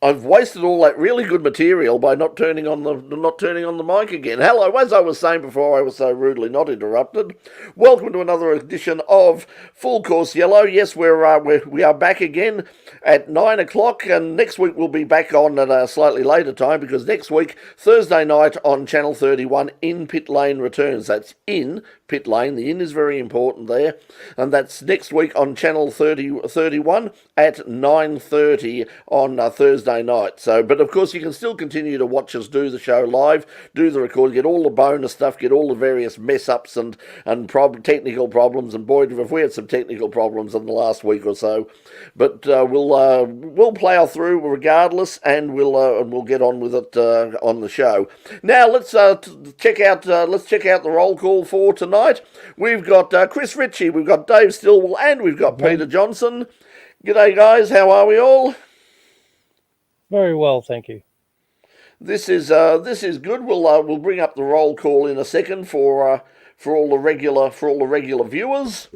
I've wasted all that really good material by not turning on the mic again. Hello, as I was saying before, I was so rudely not interrupted. Welcome to another edition of Full Course Yellow. Yes, we are back again at 9 o'clock, and next week we'll be back on at a slightly later time because next week, Thursday night on Channel 31, In Pit Lane returns. That's in Pit Lane. The in is very important there, and that's next week on Channel 31 at 9:30 on Thursday night. So, but of course, you can still continue to watch us do the show live, do the record, get all the bonus stuff, get all the various mess ups and technical problems. And boy, have we had some technical problems in the last week or so. But we'll plough through regardless, and we'll get on with it on the show. Now check out the roll call for tonight. We've got Chris Ritchie, we've got Dave Stillwell, and we've got Peter Johnson. G'day, guys. How are we all? Very well, thank you. This is good. We'll bring up the roll call in a second for all the regular viewers.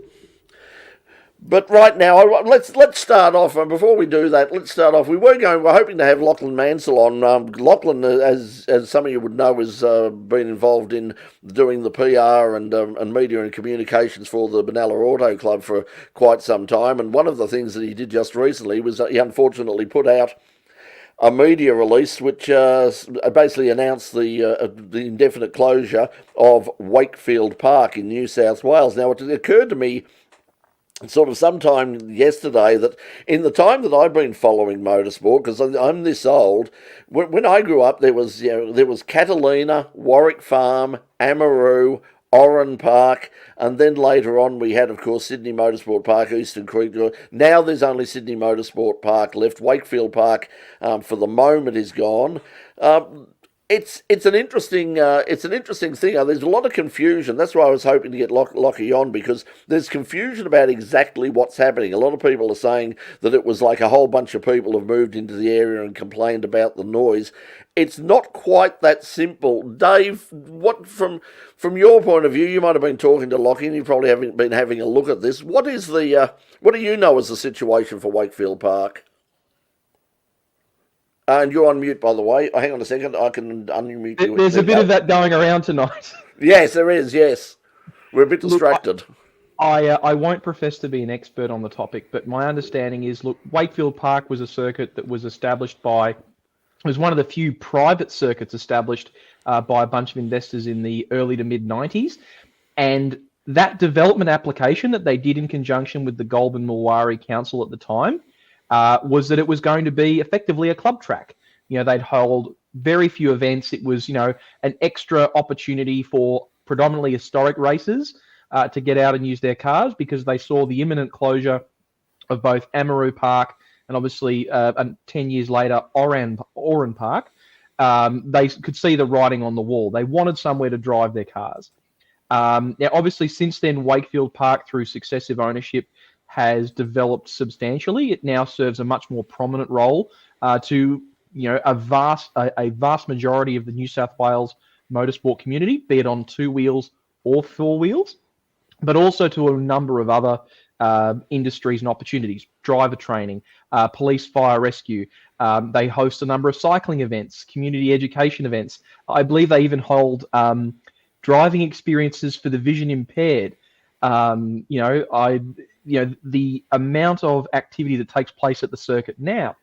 But right now, let's start off. And before we do that, let's start off. We're hoping to have Lachlan Mansell on. Lachlan, as some of you would know, has been involved in doing the PR and media and communications for the Benalla Auto Club for quite some time. And one of the things that he did just recently was that he unfortunately put out a media release which basically announced the indefinite closure of Wakefield Park in New South Wales. Now, it occurred to me sort of sometime yesterday that in the time that I've been following motorsport, because I'm this old, when I grew up there was Catalina, Warwick Farm, Amaroo, Oran Park, and then later on we had, of course, Sydney Motorsport Park, Eastern Creek. Now there's only Sydney Motorsport Park left. Wakefield Park, for the moment, is gone. It's an interesting thing. There's a lot of confusion. That's why I was hoping to get Lockie on, because there's confusion about exactly what's happening. A lot of people are saying that it was like a whole bunch of people have moved into the area and complained about the noise. It's not quite that simple. Dave, what from your point of view, you might have been talking to Lockie and you probably haven't been having a look at this. What do you know is the situation for Wakefield Park? And you're on mute, by the way. Hang on a second. I can unmute you. There's a bit of that going around tonight. Yes, there is. Yes. We're a bit distracted. Look, I won't profess to be an expert on the topic, but my understanding is, Wakefield Park was a circuit that was established it was one of the few private circuits established by a bunch of investors in the early to mid 90s. And that development application that they did in conjunction with the Goulburn Mulwari Council at the time was that it was going to be effectively a club track. They'd hold very few events. It was, an extra opportunity for predominantly historic racers to get out and use their cars, because they saw the imminent closure of both Amaroo Park and obviously 10 years later, Oran Park. They could see the writing on the wall. They wanted somewhere to drive their cars. Now, obviously, since then, Wakefield Park, through successive ownership, has developed substantially. It now serves a much more prominent role to a vast majority of the New South Wales motorsport community, be it on two wheels or four wheels, but also to a number of other industries and opportunities: driver training, police, fire, rescue. They host a number of cycling events, community education events. I believe they even hold driving experiences for the vision impaired. The amount of activity that takes place at the circuit now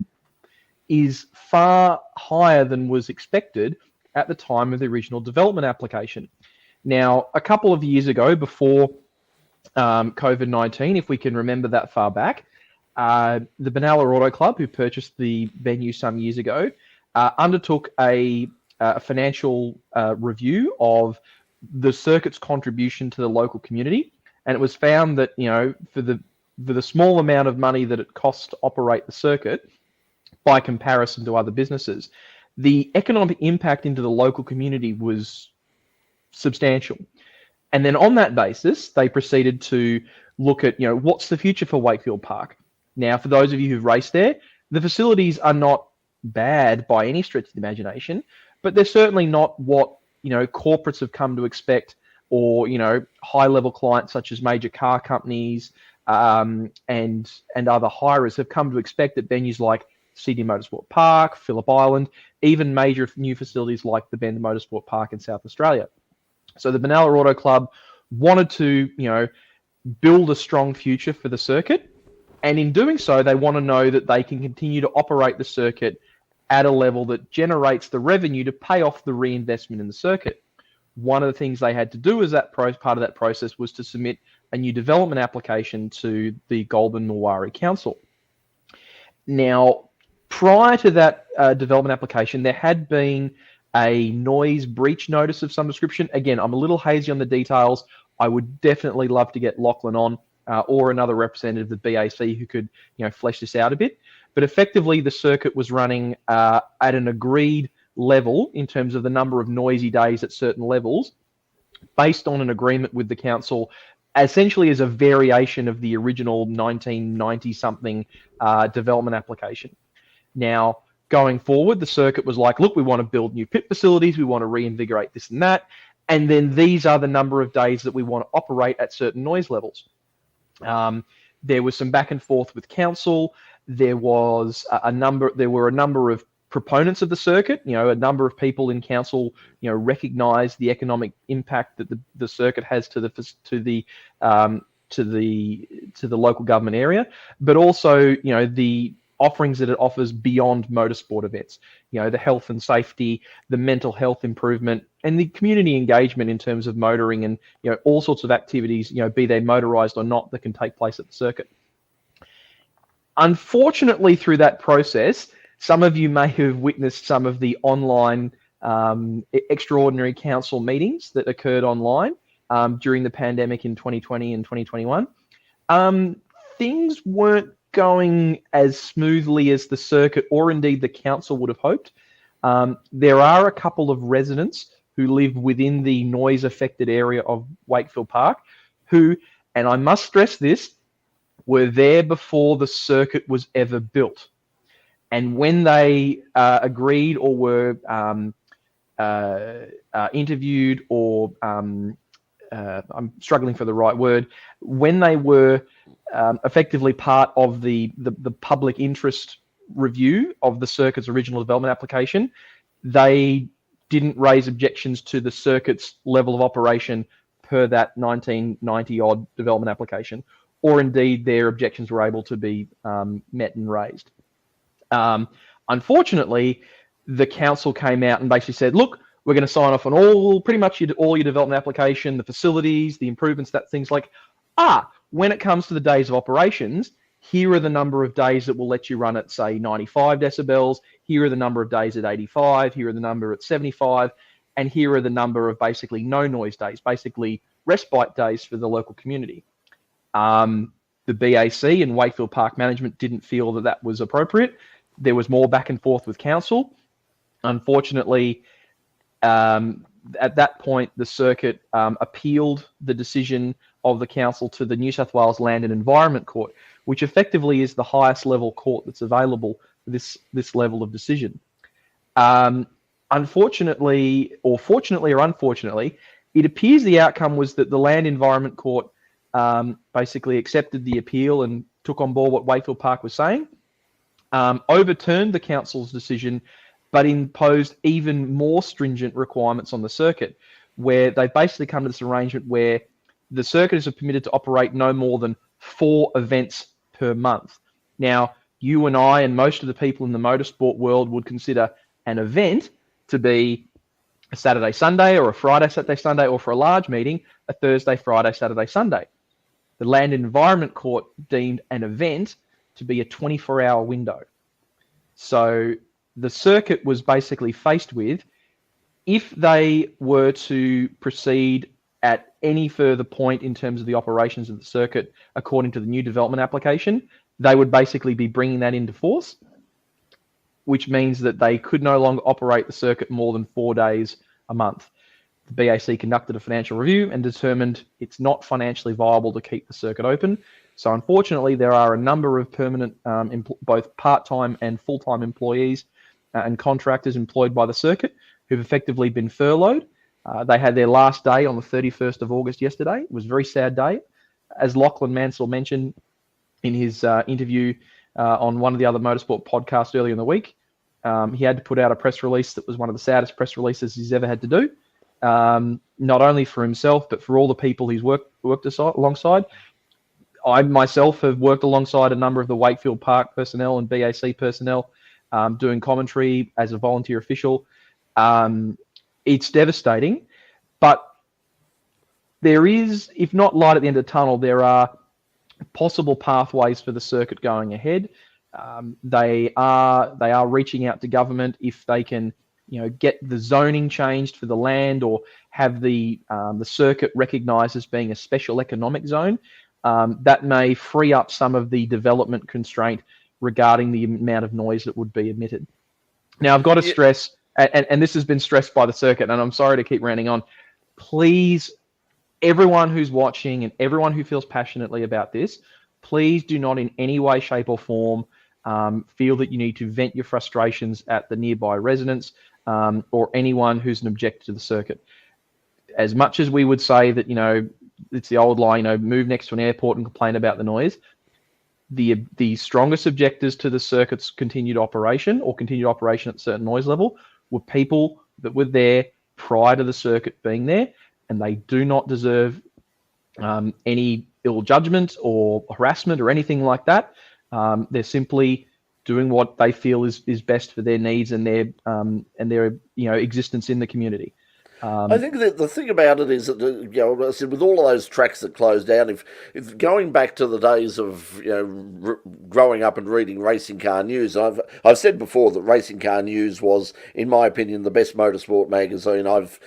is far higher than was expected at the time of the original development application. Now, a couple of years ago, before COVID-19, if we can remember that far back, the Benalla Auto Club, who purchased the venue some years ago, undertook a financial review of the circuit's contribution to the local community, and it was found that for the small amount of money that it costs to operate the circuit, by comparison to other businesses, the economic impact into the local community was substantial. And then on that basis, they proceeded to look at, what's the future for Wakefield Park? Now, for those of you who've raced there, the facilities are not bad by any stretch of the imagination, but they're certainly not what, corporates have come to expect, or, high-level clients such as major car companies and other hirers have come to expect at venues like Sydney Motorsport Park, Phillip Island, even major new facilities like the Bend Motorsport Park in South Australia. So the Benalla Auto Club wanted to, build a strong future for the circuit. And in doing so, they want to know that they can continue to operate the circuit at a level that generates the revenue to pay off the reinvestment in the circuit. One of the things they had to do as part of that process was to submit a new development application to the Goulburn Mulwari Council. Now, prior to that development application, there had been a noise breach notice of some description. Again, I'm a little hazy on the details. I would definitely love to get Lachlan on or another representative of the BAC who could, flesh this out a bit. But effectively, the circuit was running at an agreed level in terms of the number of noisy days at certain levels, based on an agreement with the council, essentially as a variation of the original 1990-something development application. Now, going forward, the circuit was like, look, we want to build new pit facilities, we want to reinvigorate this and that, and then these are the number of days that we want to operate at certain noise levels. There was some back and forth with council. There were a number of proponents of the circuit. A number of people in council, recognise the economic impact that the circuit has to the local government area, but also, the offerings that it offers beyond motorsport events. The health and safety, the mental health improvement, and the community engagement in terms of motoring and all sorts of activities, be they motorised or not, that can take place at the circuit. Unfortunately, through that process, some of you may have witnessed some of the online extraordinary council meetings that occurred online during the pandemic in 2020 and 2021. Things weren't going as smoothly as the circuit or indeed the council would have hoped. There are a couple of residents who live within the noise affected area of Wakefield Park who, and I must stress this, were there before the circuit was ever built. And when they agreed or were interviewed or I'm struggling for the right word, when they were effectively part of the public interest review of the circuit's original development application, they didn't raise objections to the circuit's level of operation per that 1990-odd development application, or indeed their objections were able to be met and raised. Unfortunately, the council came out and basically said, look, we're going to sign off on pretty much all your development application, the facilities, the improvements, things like, when it comes to the days of operations, here are the number of days that will let you run at, say, 95 decibels, here are the number of days at 85, here are the number at 75, and here are the number of basically no noise days, basically respite days for the local community. The BAC and Wakefield Park management didn't feel that that was appropriate. There was more back and forth with council. Unfortunately, at that point, the circuit appealed the decision of the council to the New South Wales Land and Environment Court, which effectively is the highest level court that's available for this level of decision. Unfortunately, or fortunately or unfortunately, it appears the outcome was that the Land Environment Court basically accepted the appeal and took on board what Wakefield Park was saying, overturned the council's decision, but imposed even more stringent requirements on the circuit, where they basically come to this arrangement where the circuit is permitted to operate no more than 4 events per month. Now, you and I and most of the people in the motorsport world would consider an event to be a Saturday, Sunday, or a Friday, Saturday, Sunday, or for a large meeting, a Thursday, Friday, Saturday, Sunday. The Land and Environment Court deemed an event to be a 24-hour window. So the circuit was basically faced with, if they were to proceed at any further point in terms of the operations of the circuit according to the new development application, they would basically be bringing that into force, which means that they could no longer operate the circuit more than 4 days a month. The BAC conducted a financial review and determined it's not financially viable to keep the circuit open. So unfortunately, there are a number of permanent, both part-time and full-time employees and contractors employed by the circuit who've effectively been furloughed. They had their last day on the 31st of August yesterday. It was a very sad day. As Lachlan Mansell mentioned in his interview on one of the other motorsport podcasts earlier in the week. He had to put out a press release that was one of the saddest press releases he's ever had to do, not only for himself, but for all the people he's worked alongside. I myself have worked alongside a number of the Wakefield Park personnel and BAC personnel, doing commentary as a volunteer official. It's devastating, but there is, if not light at the end of the tunnel, there are possible pathways for the circuit going ahead. They are reaching out to government if they can, get the zoning changed for the land or have the circuit recognised as being a special economic zone. That may free up some of the development constraint regarding the amount of noise that would be emitted. Now, I've got to stress, and this has been stressed by the circuit, and I'm sorry to keep ranting on, please, everyone who's watching and everyone who feels passionately about this, please do not in any way, shape or form feel that you need to vent your frustrations at the nearby residents or anyone who's an objector to the circuit. As much as we would say that, it's the old line, move next to an airport and complain about the noise, the strongest objectors to the circuit's continued operation at a certain noise level were people that were there prior to the circuit being there, and they do not deserve any ill judgment or harassment or anything like that. They're simply doing what they feel is best for their needs and their existence in the community. I think that the thing about it is that, I said, with all of those tracks that closed down, if going back to the days of, growing up and reading Racing Car News, I've said before that Racing Car News was, in my opinion, the best motorsport magazine I've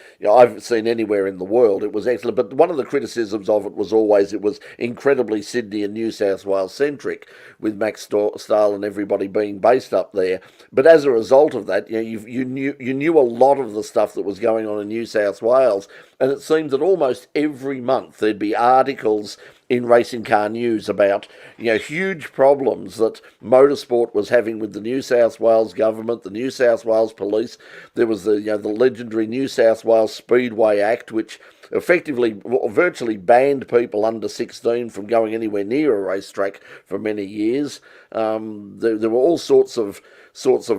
seen anywhere in the world. It was excellent, but one of the criticisms of it was always it was incredibly Sydney and New South Wales centric, with Max Stahl and everybody being based up there. But as a result of that, you knew a lot of the stuff that was going on in New South Wales, and it seemed that almost every month there'd be articles in Racing Car News about huge problems that motorsport was having with the New South Wales government, the New South Wales police. There was the legendary New South Wales Speedway Act, which effectively virtually banned people under 16 from going anywhere near a racetrack for many years. There were all sorts of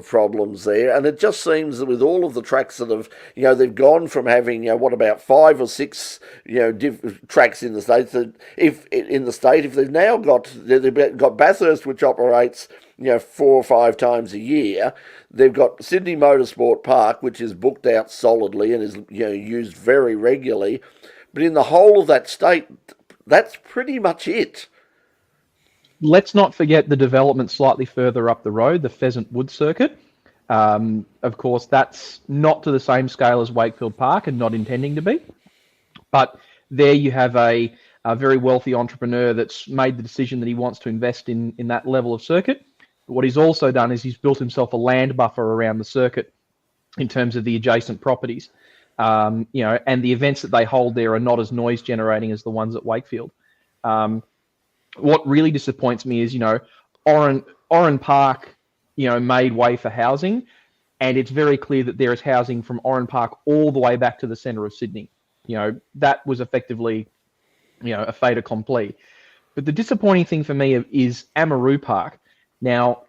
problems there, and it just seems that with all of the tracks that have, they've gone from having, what about 5 or 6, tracks in the state. That if they've now got Bathurst, which operates, 4 or 5 times a year. They've got Sydney Motorsport Park, which is booked out solidly and is, used very regularly. But in the whole of that state, that's pretty much it. Let's not forget the development slightly further up the road, the Pheasant Wood Circuit. Of course, that's not to the same scale as Wakefield Park and not intending to be. But there you have a very wealthy entrepreneur that's made the decision that he wants to invest in that level of circuit. But what he's also done is he's built himself a land buffer around the circuit in terms of the adjacent properties. And the events that they hold there are not as noise generating as the ones at Wakefield. What really disappoints me is, Oran Park, made way for housing, and it's very clear that there is housing from Oran Park all the way back to the centre of Sydney. That was effectively, a fait accompli. But the disappointing thing for me is Amaroo Park. Now,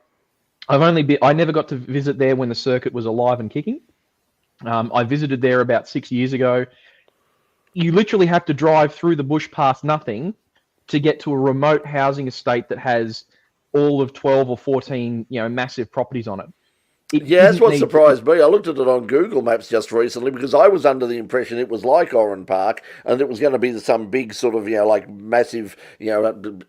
I never got to visit there when the circuit was alive and kicking. I visited there about 6 years ago. You literally have to drive through the bush past nothing to get to a remote housing estate that has all of 12 or 14, massive properties on it. That's what surprised me. I looked at it on Google Maps just recently because I was under the impression it was like Oran Park and it was going to be some big sort of, massive,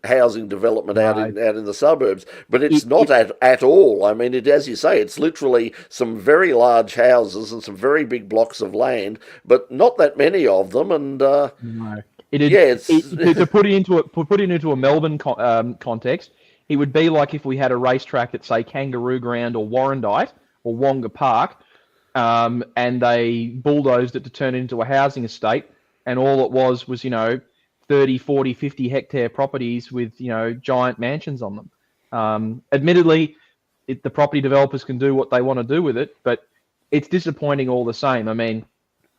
housing development out in the suburbs. But it's not at all. I mean, as you say, it's literally some very large houses and some very big blocks of land, but not that many of them. And no. To put it into a Melbourne context, it would be like if we had a racetrack at, say, Kangaroo Ground or Warrandyte or Wonga Park, and they bulldozed it to turn it into a housing estate, and all it was 30, 40, 50 hectare properties with, giant mansions on them. Admittedly, the property developers can do what they want to do with it, but it's disappointing all the same. I mean,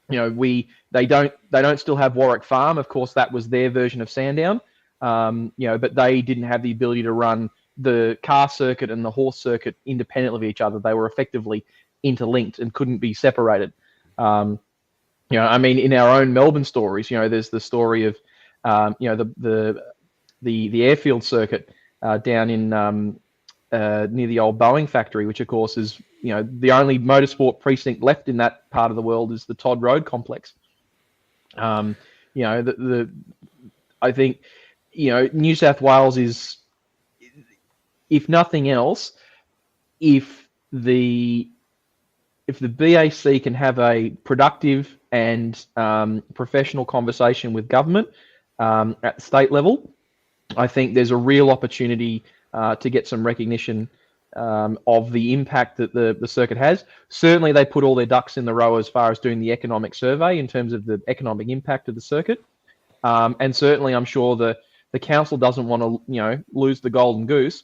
they don't still have Warwick Farm. Of course, that was their version of Sandown. But they didn't have the ability to run, the car circuit and the horse circuit independently of each other. They were effectively interlinked and couldn't be separated. I mean, in our own Melbourne stories, there's the story of, the airfield circuit down in near the old Boeing factory, which of course is, the only motorsport precinct left in that part of the world is the Todd Road complex. I think, New South Wales is, if nothing else, if the BAC can have a productive and professional conversation with government at the state level, I think there's a real opportunity to get some recognition of the impact that the circuit has. Certainly, they put all their ducks in the row as far as doing the economic survey in terms of the economic impact of the circuit. And certainly, I'm sure the council doesn't want to, lose the golden goose,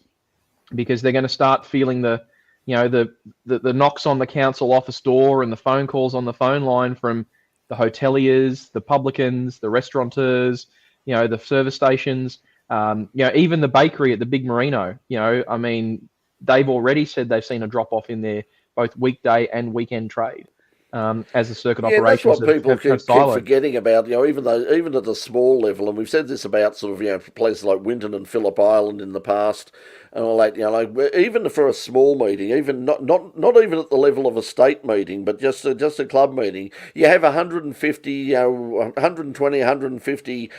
because they're going to start feeling the knocks on the council office door and the phone calls on the phone line from the hoteliers, the publicans, the restaurateurs, the service stations, even the bakery at the Big Merino. I mean, they've already said they've seen a drop off in their both weekday and weekend trade. As the circuit operations that's what people keep siloed. forgetting about. Even at the small level, and we've said this about sort of places like Winton and Phillip Island in the past, and all that. Even for a small meeting, even not even at the level of a state meeting, but just a club meeting, you have 150, 120, 150,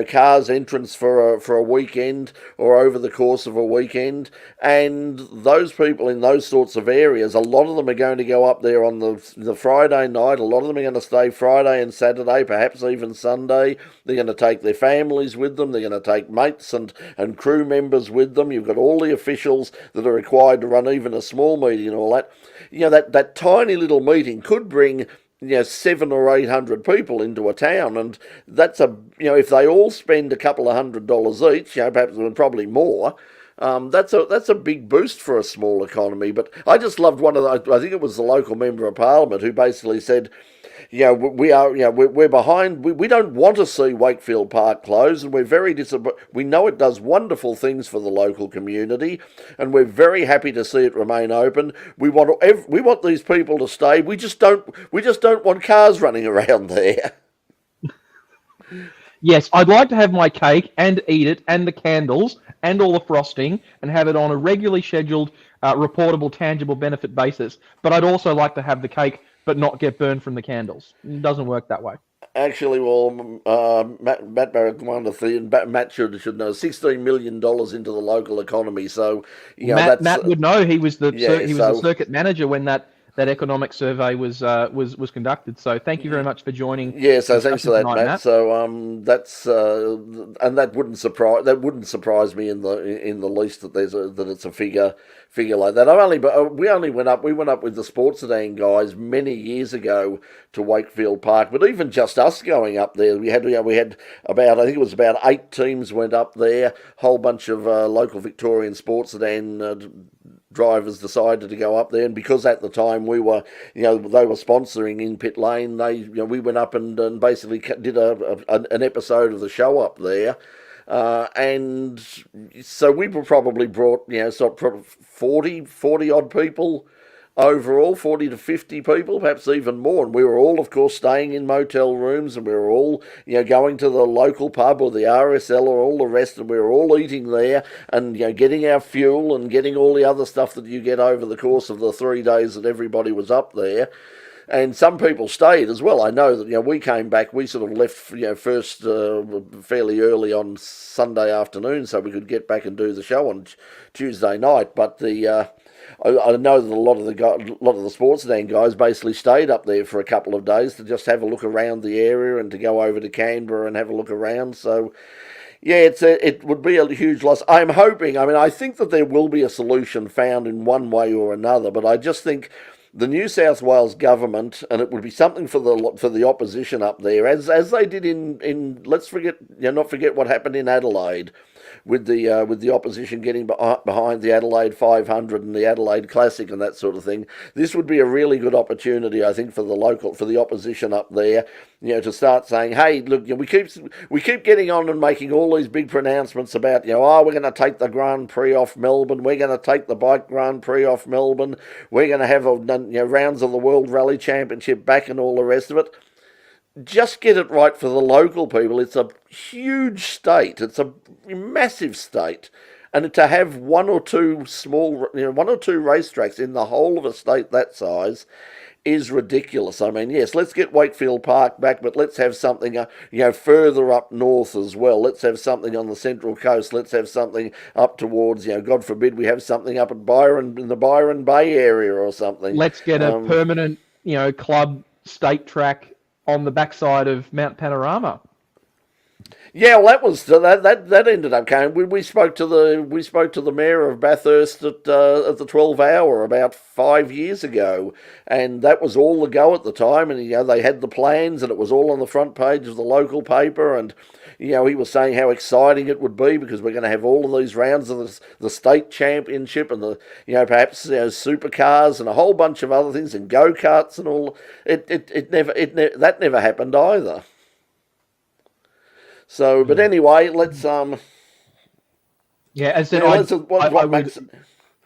cars entrance for a weekend or over the course of a weekend, and those people in those sorts of areas, a lot of them are going to go up there on the Friday night. A lot of them are going to stay Friday and Saturday, perhaps even Sunday. They're going to take their families with them. They're going to take mates and crew members with them. You've got all the officials that are required to run even a small meeting and all that. That tiny little meeting could bring 700 or 800 people into a town, and that's if they all spend a couple of $100 each, perhaps probably more. That's a big boost for a small economy. But I just loved one of the, I think it was the local member of parliament who basically said, we're behind. We don't want to see Wakefield Park close, and we're very disappointed. We know it does wonderful things for the local community, and we're very happy to see it remain open. We want these people to stay. We just don't want cars running around there. Yes, I'd like to have my cake and eat it, and the candles and all the frosting, and have it on a regularly scheduled, reportable, tangible benefit basis. But I'd also like to have the cake but not get burned from the candles. It doesn't work that way. Actually, Matt Barrett, Matt should know, $16 million into the local economy. So, Matt would know. He was the circuit manager when that economic survey was conducted. So thank you very much for joining. Yeah, so thanks for that, Matt. So that's and that wouldn't surprise me in the least that it's a figure like that. We went up with the Sports Sedan guys many years ago to Wakefield Park, but even just us going up there, we had about, I think it was about 8 teams went up there, whole bunch of local Victorian Sports Sedan drivers decided to go up there, and because at the time we were, they were sponsoring in pit lane, we went up and basically did an episode of the show up there, and so we probably brought 40 odd people overall, 40 to 50 people, perhaps even more. And we were all, of course, staying in motel rooms, and we were all, going to the local pub or the RSL or all the rest, and we were all eating there and, getting our fuel and getting all the other stuff that you get over the course of the 3 days that everybody was up there. And some people stayed as well. I know that, we came back, we sort of left, first fairly early on Sunday afternoon so we could get back and do the show on Tuesday night. But I know that a lot of the Sports Sedan guys basically stayed up there for a couple of days to just have a look around the area and to go over to Canberra and have a look around. So, yeah, it would be a huge loss. I'm hoping, I think that there will be a solution found in one way or another, but I just think the New South Wales government, and it would be something for the opposition up there, as they did in let's not forget what happened in Adelaide. with the opposition getting behind the Adelaide 500 and the Adelaide Classic and that sort of thing. This would be a really good opportunity, I think, for the opposition up there, to start saying, hey, look, we keep getting on and making all these big pronouncements about, we're going to take the Grand Prix off Melbourne, we're going to take the Bike Grand Prix off Melbourne, we're going to have rounds of the World Rally Championship back and all the rest of it. Just get it right for the local people. It's a huge state. It's a massive state. And to have one or two racetracks in the whole of a state that size is ridiculous. I mean, yes, let's get Wakefield Park back, but let's have something, further up north as well. Let's have something on the Central Coast. Let's have something up towards, God forbid, we have something up at Byron, in the Byron Bay area or something. Let's get a permanent, club state track on the backside of Mount Panorama. Yeah, well, that ended up coming. We spoke to the mayor of Bathurst at the 12 Hour about 5 years ago, and that was all the go at the time. And they had the plans, and it was all on the front page of the local paper. And he was saying how exciting it would be because we're going to have all of these rounds of the state championship and the perhaps supercars and a whole bunch of other things and go karts and all. That never happened either. So, but anyway, let's Yeah, as I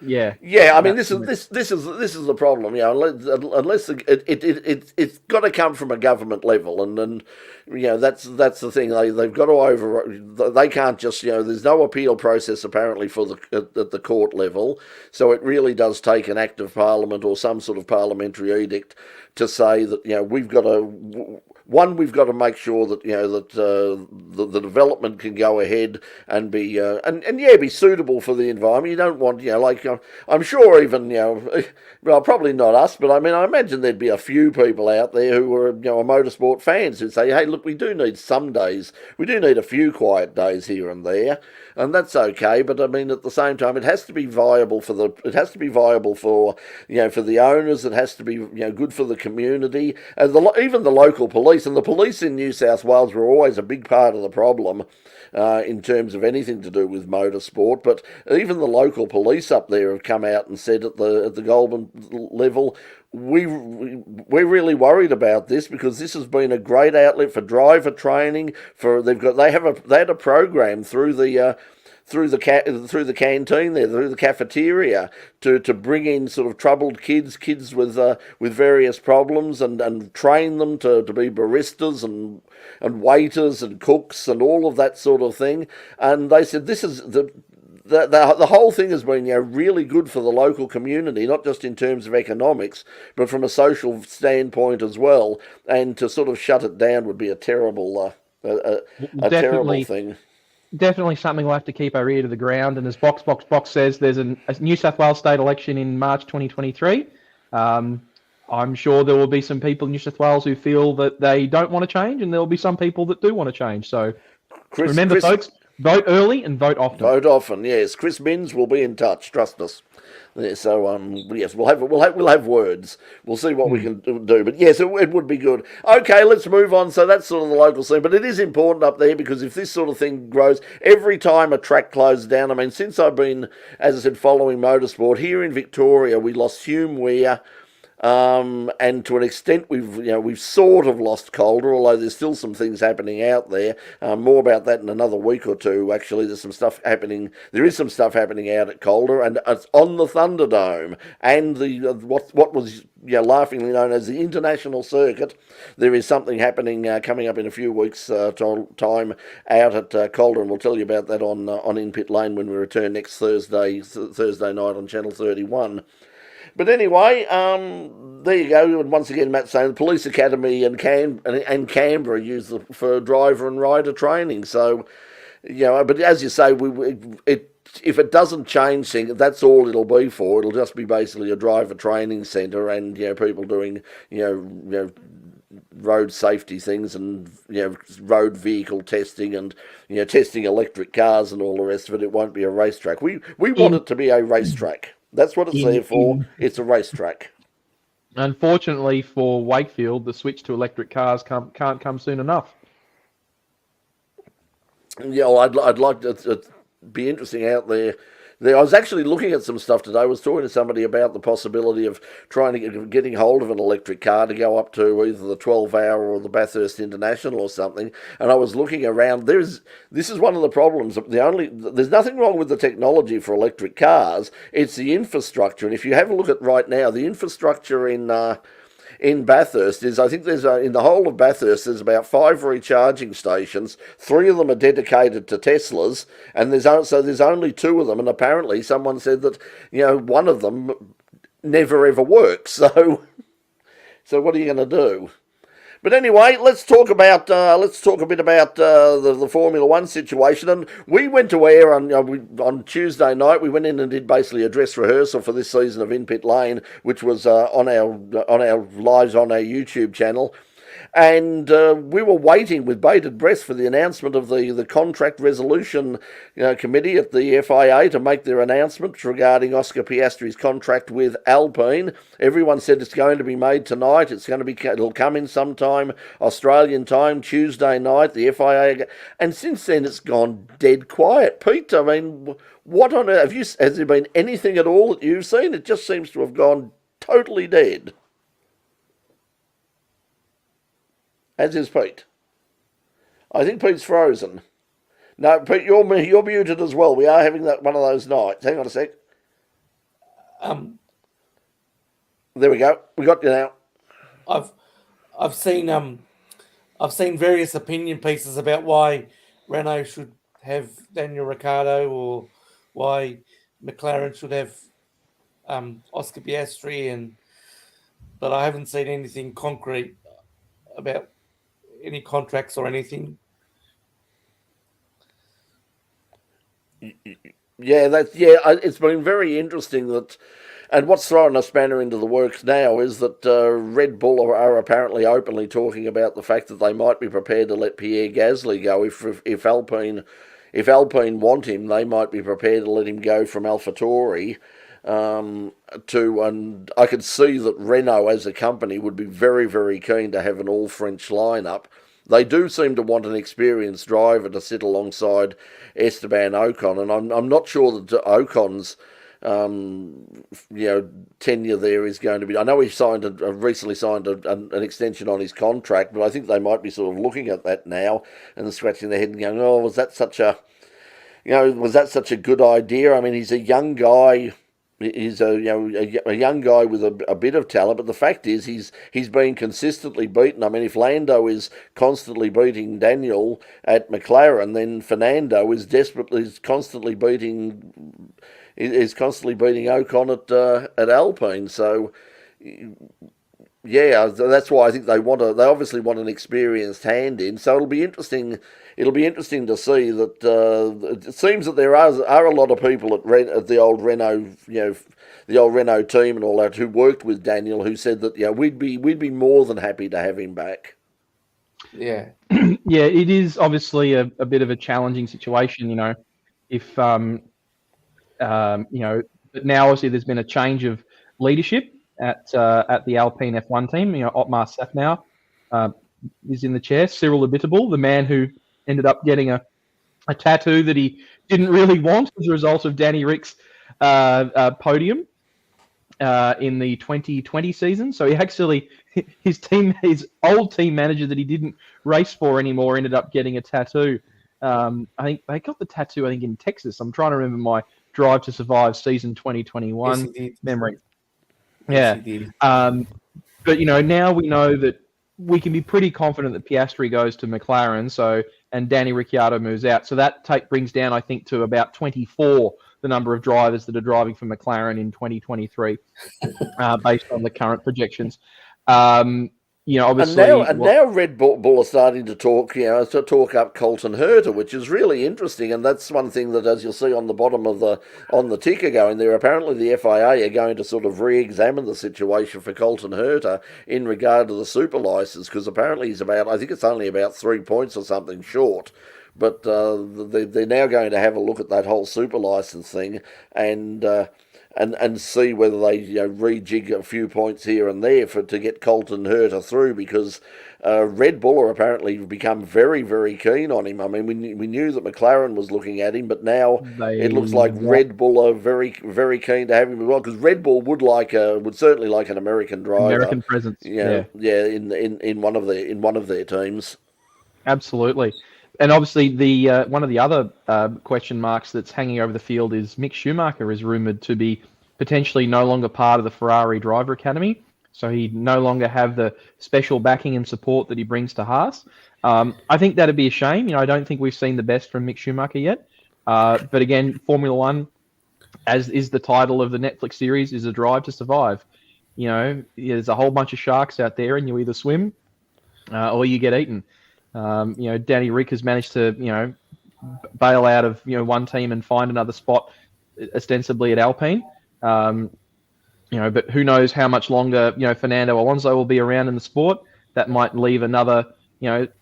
Yeah. Yeah, I mean, this is the problem. Unless it's got to come from a government level, and that's the thing. They've got to They can't just There's no appeal process apparently at the court level, so it really does take an act of parliament or some sort of parliamentary edict to say that we've got to. One, we've got to make sure that the development can go ahead and be be suitable for the environment. You don't want I'm sure even well, probably not us, but I mean I imagine there'd be a few people out there who are motorsport fans who'd say, hey, look, we do need some days, we do need a few quiet days here and there, and that's okay. But I mean at the same time, it has to be viable for the owners. It has to be good for the community, and even the local police. And the police in New South Wales were always a big part of the problem in terms of anything to do with motorsport. But even the local police up there have come out and said at the Goulburn level, we're really worried about this because this has been a great outlet for driver training. They had a program through the canteen there, through the cafeteria, to bring in sort of troubled kids with various problems and train them to be baristas and waiters and cooks and all of that sort of thing. And they said this is the whole thing has been really good for the local community, not just in terms of economics, but from a social standpoint as well. And to sort of shut it down would be a terrible terrible thing. Definitely something we'll have to keep our ear to the ground. And as Box says, there's a New South Wales state election in March 2023. I'm sure there will be some people in New South Wales who feel that they don't want to change, and there will be some people that do want to change. So remember, folks, vote early and vote often. Vote often, yes. Chris Minns will be in touch. Trust us. Yeah, so yes, we'll have words. We'll see what we can do. But yes, it would be good. Okay, let's move on. So that's sort of the local scene, but it is important up there because if this sort of thing grows, every time a track closes down. I mean, since I've been, as I said, following motorsport here in Victoria, we lost Hume Weir. And to an extent, we've sort of lost Calder, although there's still some things happening out there. More about that in another week or two. Actually, there's some stuff happening. There is some stuff happening out at Calder, and it's on the Thunderdome and the what was laughingly known as the International Circuit. There is something happening coming up in a few weeks' time out at Calder, and we'll tell you about that on In Pit Lane when we return next Thursday night on Channel 31. But anyway, there you go. And once again, Matt's saying the Police Academy and Canberra use it for driver and rider training. So, but as you say, if it doesn't change things, that's all it'll be for. It'll just be basically a driver training centre and people doing road safety things and road vehicle testing and testing electric cars and all the rest of it. It won't be a racetrack. We want it to be a racetrack. That's what it's there for. It's a racetrack. Unfortunately for Wakefield, the switch to electric cars can't come soon enough. Yeah, well, I'd like to. be interesting out there. I was actually looking at some stuff today. I was talking to somebody about the possibility of trying to getting hold of an electric car to go up to either the 12-hour or the Bathurst International or something. And I was looking around. This is one of the problems. There's nothing wrong with the technology for electric cars. It's the infrastructure. And if you have a look at right now, the infrastructure in Bathurst is, I think there's in the whole of Bathurst there's about 5 recharging stations. 3 of them are dedicated to Teslas, and there's only 2 of them. And apparently, someone said that one of them never ever works. So what are you going to do? But anyway, let's talk a bit about the Formula One situation. And we went to air on Tuesday night. We went in and did basically a dress rehearsal for this season of In Pit Lane, which was on our lives on our YouTube channel. And we were waiting with bated breath for the announcement of the contract resolution committee at the FIA to make their announcement regarding Oscar Piastri's contract with Alpine. Everyone said it's going to be made tonight. It'll come in sometime Australian time, Tuesday night. The FIA, and since then it's gone dead quiet. Pete, I mean, what on earth has there been anything at all that you've seen? It just seems to have gone totally dead. As is Pete. I think Pete's frozen. No, Pete, you're muted as well. We are having one of those nights. Hang on a sec. There we go. We got you now. I've seen various opinion pieces about why Renault should have Daniel Ricciardo or why McLaren should have Oscar Piastri, but I haven't seen anything concrete about any contracts or anything. It's been very interesting that, and what's throwing a spanner into the works now is that Red Bull are apparently openly talking about the fact that they might be prepared to let Pierre Gasly go if Alpine want him. They might be prepared to let him go from AlphaTauri. And I could see that Renault as a company would be very, very keen to have an all-French lineup. They do seem to want an experienced driver to sit alongside Esteban Ocon, and I'm not sure that Ocon's tenure there is going to be. I know he recently signed an extension on his contract, but I think they might be sort of looking at that now and scratching their head and going, "Oh, was that such a good idea?" I mean, he's a young guy. He's a young guy with a bit of talent, but the fact is he's been consistently beaten. I mean, if Lando is constantly beating Daniel at McLaren, then Fernando is constantly beating Ocon at Alpine. So yeah, that's why I think they obviously want an experienced hand in. So it'll be interesting. It'll be interesting to see that. It seems that there are a lot of people at the old Renault, the old Renault team and all that, who worked with Daniel, who said that we'd be more than happy to have him back. Yeah, yeah, it is obviously a bit of a challenging situation. If but now obviously there's been a change of leadership at the Alpine F1 team. Otmar Safnauer is in the chair. Cyril Abiteboul, the man who ended up getting a tattoo that he didn't really want as a result of Danny Rick's podium in the 2020 season. So he actually, his old team manager that he didn't race for anymore ended up getting a tattoo. I think they got the tattoo, in Texas. I'm trying to remember my Drive to Survive season 2021 memory. Yeah. But, now we know that we can be pretty confident that Piastri goes to McLaren, and Danny Ricciardo moves out. So that brings down, I think, to about 24 the number of drivers that are driving for McLaren in 2023, based on the current projections. Obviously, now Red Bull are starting to talk up Colton Herta, which is really interesting, and that's one thing that, as you'll see on the bottom of on the ticker going there, apparently the FIA are going to sort of re-examine the situation for Colton Herta in regard to the super license, because apparently he's I think it's only about 3 points or something short. But they're now going to have a look at that whole super license thing, and and see whether they rejig a few points here and there to get Colton Herta through, because Red Bull are apparently become very, very keen on him. I mean, we knew that McLaren was looking at him, but now it looks like Red Bull are very, very keen to have him as well, because Red Bull would certainly like an American driver, American presence. in one of their teams. Absolutely. And obviously, the one of the other question marks that's hanging over the field is Mick Schumacher is rumoured to be potentially no longer part of the Ferrari Driver Academy, so he no longer have the special backing and support that he brings to Haas. I think that'd be a shame. I don't think we've seen the best from Mick Schumacher yet. But again, Formula One, as is the title of the Netflix series, is a drive to survive. There's a whole bunch of sharks out there, and you either swim or you get eaten. Danny Rick has managed to, bail out of, one team and find another spot, ostensibly at Alpine. But who knows how much longer, Fernando Alonso will be around in the sport. That might leave another,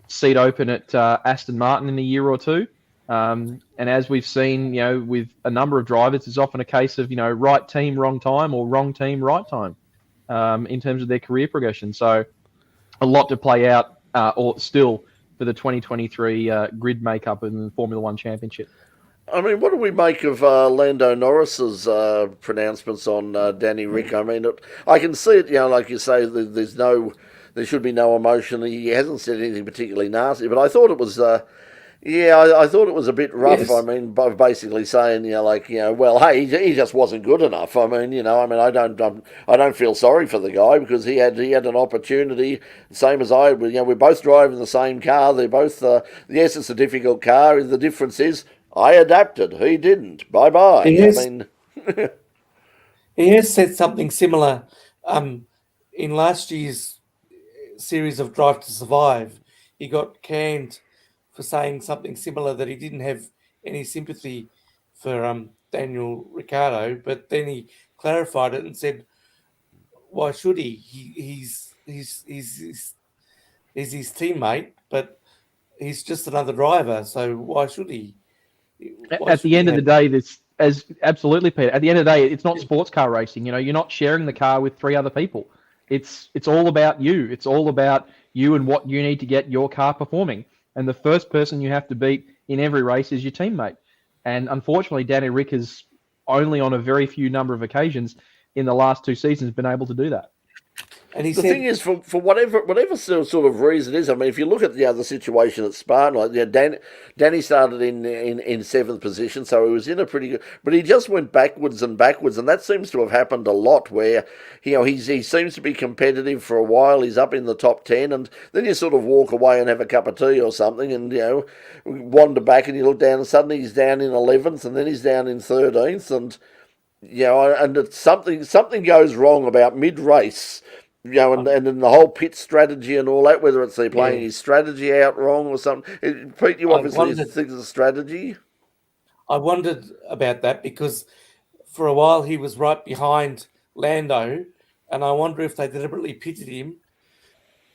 seat open at Aston Martin in a year or two. And as we've seen, with a number of drivers, it's often a case of, right team, wrong time, or wrong team, right time, in terms of their career progression. So a lot to play out, or still, for the 2023 grid makeup in the Formula One Championship. I mean, what do we make of Lando Norris's pronouncements on Danny Rick? I mean, I can see it, like you say, there should be no emotion. He hasn't said anything particularly nasty, but I thought it was, I thought it was a bit rough. Yes. I mean, by basically saying, well, hey, he just wasn't good enough. I mean, I don't feel sorry for the guy, because he had an opportunity, same as I. We're both driving the same car. They're both, yes, it's a difficult car. The difference is, I adapted. He didn't. Bye-bye. He has said something similar in last year's series of Drive to Survive. He got canned for saying something similar, that he didn't have any sympathy for Daniel Ricciardo, but then he clarified it and said, why should he? He's his teammate, but he's just another driver, so why should he? At the end of the day, absolutely, Peter. At the end of the day, it's not sports car racing. You're not sharing the car with three other people. It's all about you. It's all about you and what you need to get your car performing. And the first person you have to beat in every race is your teammate. And unfortunately, Danny Rick has only on a very few number of occasions in the last two seasons been able to do that. And the thing is, for whatever sort of reason it is, I mean, if you look at the other situation at Spartan, Danny started in seventh position, so he was in a pretty good, but he just went backwards, and that seems to have happened a lot, where he seems to be competitive for a while, he's up in the top 10, and then you sort of walk away and have a cup of tea or something, and wander back, and you look down, and suddenly he's down in 11th, and then he's down in 13th, and it's something goes wrong about mid-race. And then the whole pit strategy and all that, whether it's they're playing his strategy out wrong or something. Pete, you obviously think it's a strategy. I wondered about that, because for a while he was right behind Lando, and I wonder if they deliberately pitted him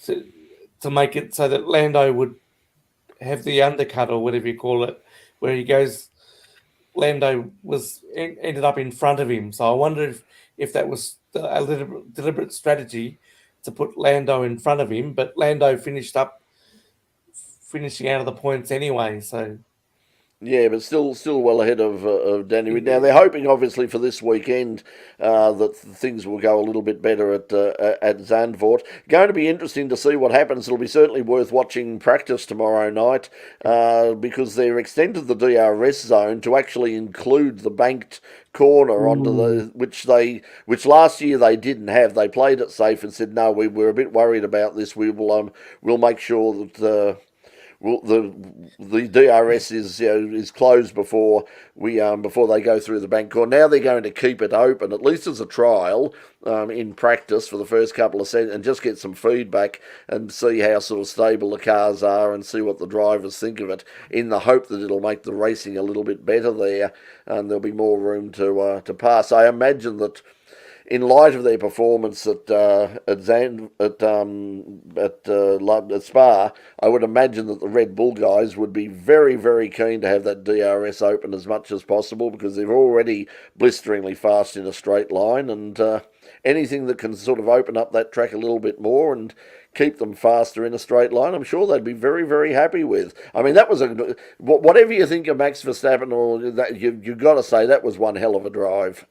to make it so that Lando would have the undercut, or whatever you call it, where he goes. Lando ended up in front of him, so I wonder if that was a deliberate strategy to put Lando in front of him, but Lando finishing out of the points anyway. So yeah, but still well ahead of Danny. Now they're hoping, obviously, for this weekend that things will go a little bit better at Zandvoort. Going to be interesting to see what happens. It'll be certainly worth watching practice tomorrow night, because they've extended the DRS zone to actually include the banked corner onto the which last year they didn't have. They played it safe and said, no, we're a bit worried about this. We'll make sure that. The DRS is closed before they go through the bank corner. Now they're going to keep it open, at least as a trial, in practice for the first couple of sessions, and just get some feedback and see how sort of stable the cars are and see what the drivers think of it, in the hope that it'll make the racing a little bit better there, and there'll be more room to pass. I imagine that in light of their performance at Spa, I would imagine that the Red Bull guys would be very, very keen to have that DRS open as much as possible, because they're already blisteringly fast in a straight line, and anything that can sort of open up that track a little bit more and keep them faster in a straight line, I'm sure they'd be very, very happy with. I mean, that was whatever you think of Max Verstappen, or that, you've got to say that was one hell of a drive.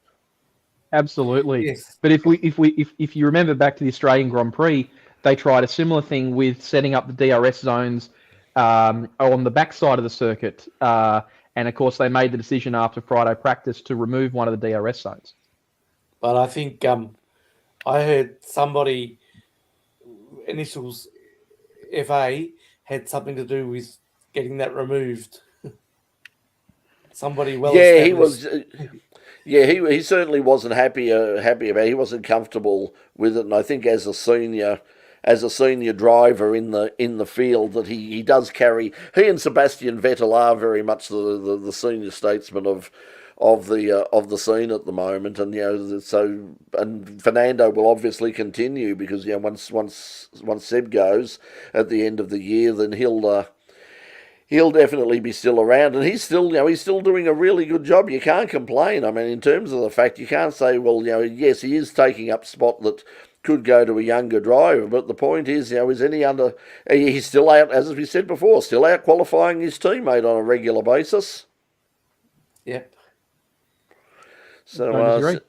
Absolutely. Yes. But if you remember back to the Australian Grand Prix, they tried a similar thing with setting up the DRS zones on the backside of the circuit, and of course they made the decision after Friday practice to remove one of the DRS zones. But I think I heard somebody, initials FA, had something to do with getting that removed. Somebody well Yeah, established. he certainly wasn't happy about it. He wasn't comfortable with it, and I think as a senior driver in the field, that he does carry. He and Sebastian Vettel are very much the senior statesmen of the scene at the moment, and and Fernando will obviously continue, because once Seb goes at the end of the year, then he'll definitely be still around, and he's still doing a really good job. You can't complain. I mean, in terms of the fact, you can't say, well, yes, he is taking up spot that could go to a younger driver, but the point is, he's still out, as we said before, still out qualifying his teammate on a regular basis. Yep. So,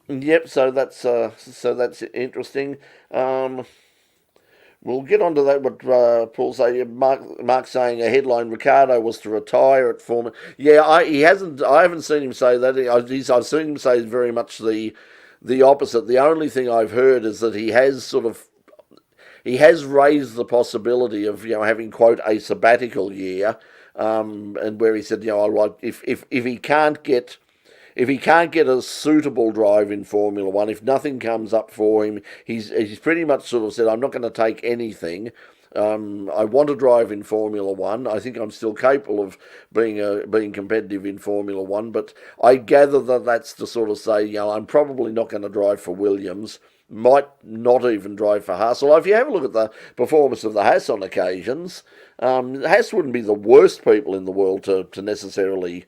yep. So that's interesting. We'll get onto that. What Paul say? Mark saying a headline: Ricciardo was to retire at Formula. Yeah, he hasn't. I haven't seen him say that. I've seen him say very much the opposite. The only thing I've heard is that he has raised the possibility of having, quote, a sabbatical year, and where he said, if he can't get. If he can't get a suitable drive in Formula One, if nothing comes up for him, he's pretty much sort of said, I'm not going to take anything. I want to drive in Formula One. I think I'm still capable of being competitive in Formula One, but I gather that that's to sort of say, I'm probably not going to drive for Williams. Might not even drive for Haas. Although if you have a look at the performance of the Haas on occasions, Haas wouldn't be the worst people in the world to necessarily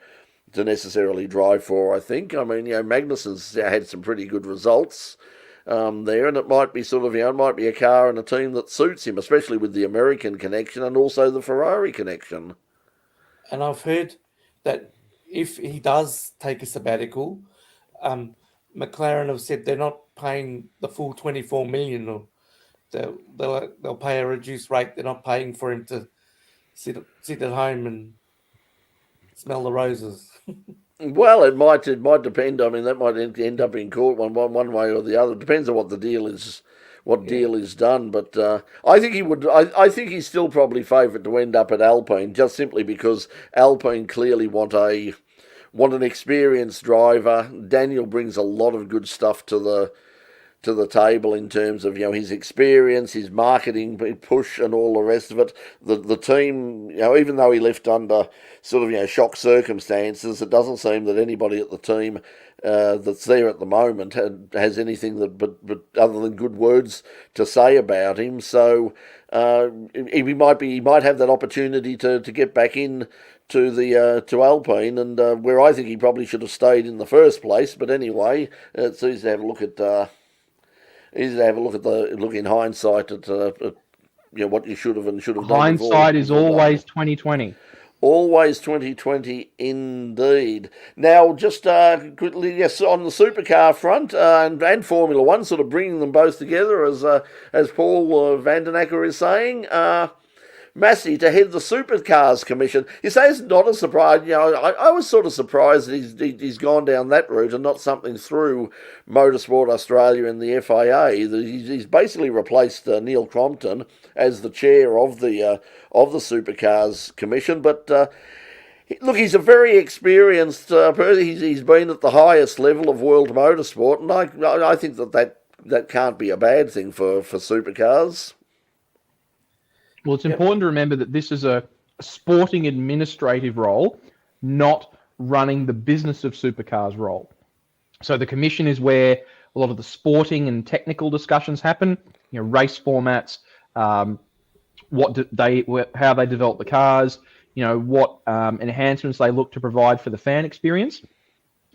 drive for, I think. I mean, Magnussen's had some pretty good results there, and it might be it might be a car and a team that suits him, especially with the American connection and also the Ferrari connection. And I've heard that if he does take a sabbatical, McLaren have said they're not paying the full 24 million, or they'll pay a reduced rate. They're not paying for him to sit at home and smell the roses. Well, it might depend. I mean, that might end up in court one way or the other. It depends on what the deal is, deal is done. But I think he would. I think he's still probably favoured to end up at Alpine, just simply because Alpine clearly want an experienced driver. Daniel brings a lot of good stuff to the table in terms of his experience, his marketing push, and all the rest of it. The team, even though he left under sort of shock circumstances, it doesn't seem that anybody at the team that's there at the moment has anything but other than good words to say about him. So he might have that opportunity to get back in to Alpine, and where I think he probably should have stayed in the first place. But anyway, it's easy to have a look at. Look in hindsight at what you should have done. Hindsight is always 2020. Always 2020 indeed. Now, just quickly, yes, on the supercar front and Formula One, sort of bringing them both together, as Paul Vandenacker is saying. Massey to head the Supercars Commission. You say it's not a surprise. I was sort of surprised that he's gone down that route and not something through Motorsport Australia and the FIA. He's basically replaced Neil Crompton as the chair of the Supercars Commission. But look, he's a very experienced person. He's been at the highest level of world motorsport, and I think that can't be a bad thing for supercars. Well, it's important to remember that this is a sporting administrative role, not running the business of supercars role. So the commission is where a lot of the sporting and technical discussions happen. Race formats, how they develop the cars, what enhancements they look to provide for the fan experience.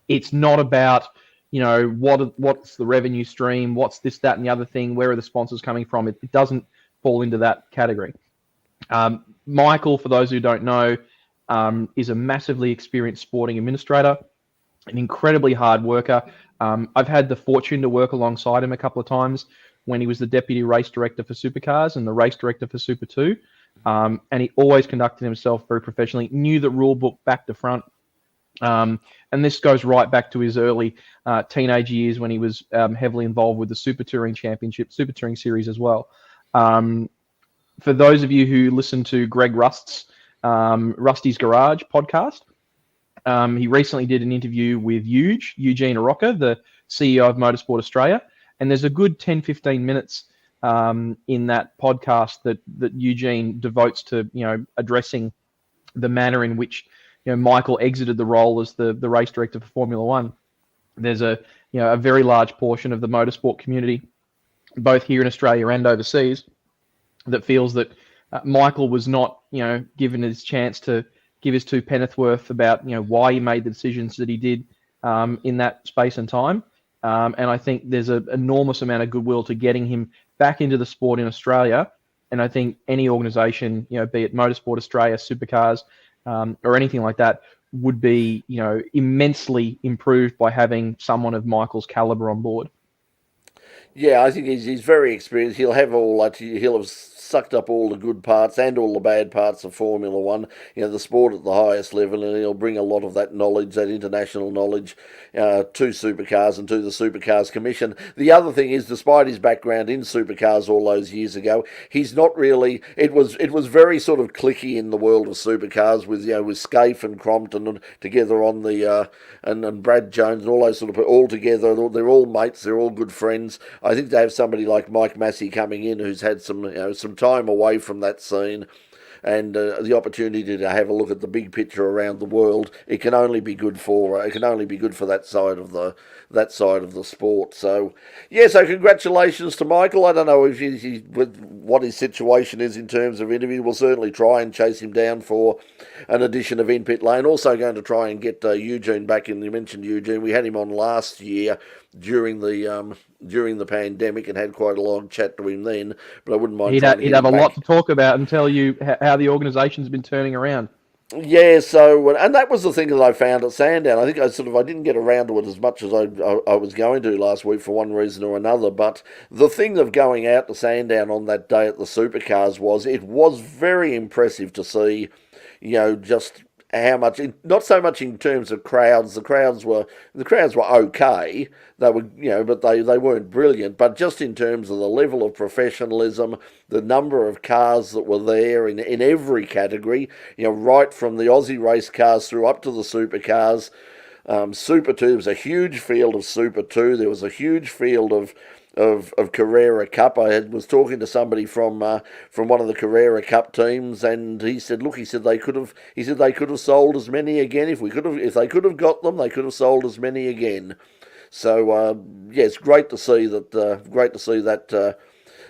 It's not about what's the revenue stream, what's this, that, and the other thing, where are the sponsors coming from. It doesn't fall into that category. Michael, for those who don't know, is a massively experienced sporting administrator, an incredibly hard worker. I've had the fortune to work alongside him a couple of times when he was the deputy race director for Supercars and the race director for Super 2. And he always conducted himself very professionally, knew the rule book back to front. And this goes right back to his early teenage years when he was heavily involved with the Super Touring Championship, Super Touring Series as well. For those of you who listen to Greg Rust's Rusty's Garage podcast, he recently did an interview with Eugene Arocca, the CEO of Motorsport Australia. And there's a good 10, 15 minutes in that podcast that Eugene devotes to, addressing the manner in which, Michael exited the role as the race director for Formula One. There's a very large portion of the motorsport community, both here in Australia and overseas, that feels that Michael was not, given his chance to give his two penneth worth about, why he made the decisions that he did in that space and time. And I think there's an enormous amount of goodwill to getting him back into the sport in Australia. And I think any organisation, be it Motorsport Australia, Supercars, or anything like that, would be, immensely improved by having someone of Michael's calibre on board. Yeah, I think he's very experienced. He'll have he'll have sucked up all the good parts and all the bad parts of Formula One, the sport at the highest level, and he'll bring a lot of that knowledge, that international knowledge, to Supercars and to the Supercars Commission. The other thing is, despite his background in Supercars all those years ago, he's not really. It was very sort of cliquey in the world of Supercars with Scaife and Crompton and together on the and Brad Jones and all those sort of all together. They're all mates. They're all good friends. I think they have somebody like Mike Massey coming in who's had some time away from that scene and the opportunity to have a look at the big picture around the world. It can only be good for that side of the sport. So so congratulations to Michael. I don't know what his situation is in terms of interview. We'll certainly try and chase him down for an edition of In Pit Lane. Also going to try and get Eugene back in. You mentioned Eugene. We had him on last year during the pandemic and had quite a long chat to him then, but I wouldn't mind. He'd have a lot to talk about and tell you how the organisation's been turning around. Yeah, so and that was the thing that I found at Sandown. I think I didn't get around to it as much as I was going to last week for one reason or another. But the thing of going out to Sandown on that day at the Supercars was very impressive to see, just how much, not so much in terms of crowds. The crowds were okay. They were, but they weren't brilliant. But just in terms of the level of professionalism, the number of cars that were there in every category, right from the Aussie race cars through up to the supercars. Super 2, there was a huge field of Super 2. There was a huge field of Carrera Cup. I was talking to somebody from one of the Carrera Cup teams, and he said, they could have sold as many again if they could have got them. They could have sold as many again. So it's great to see that.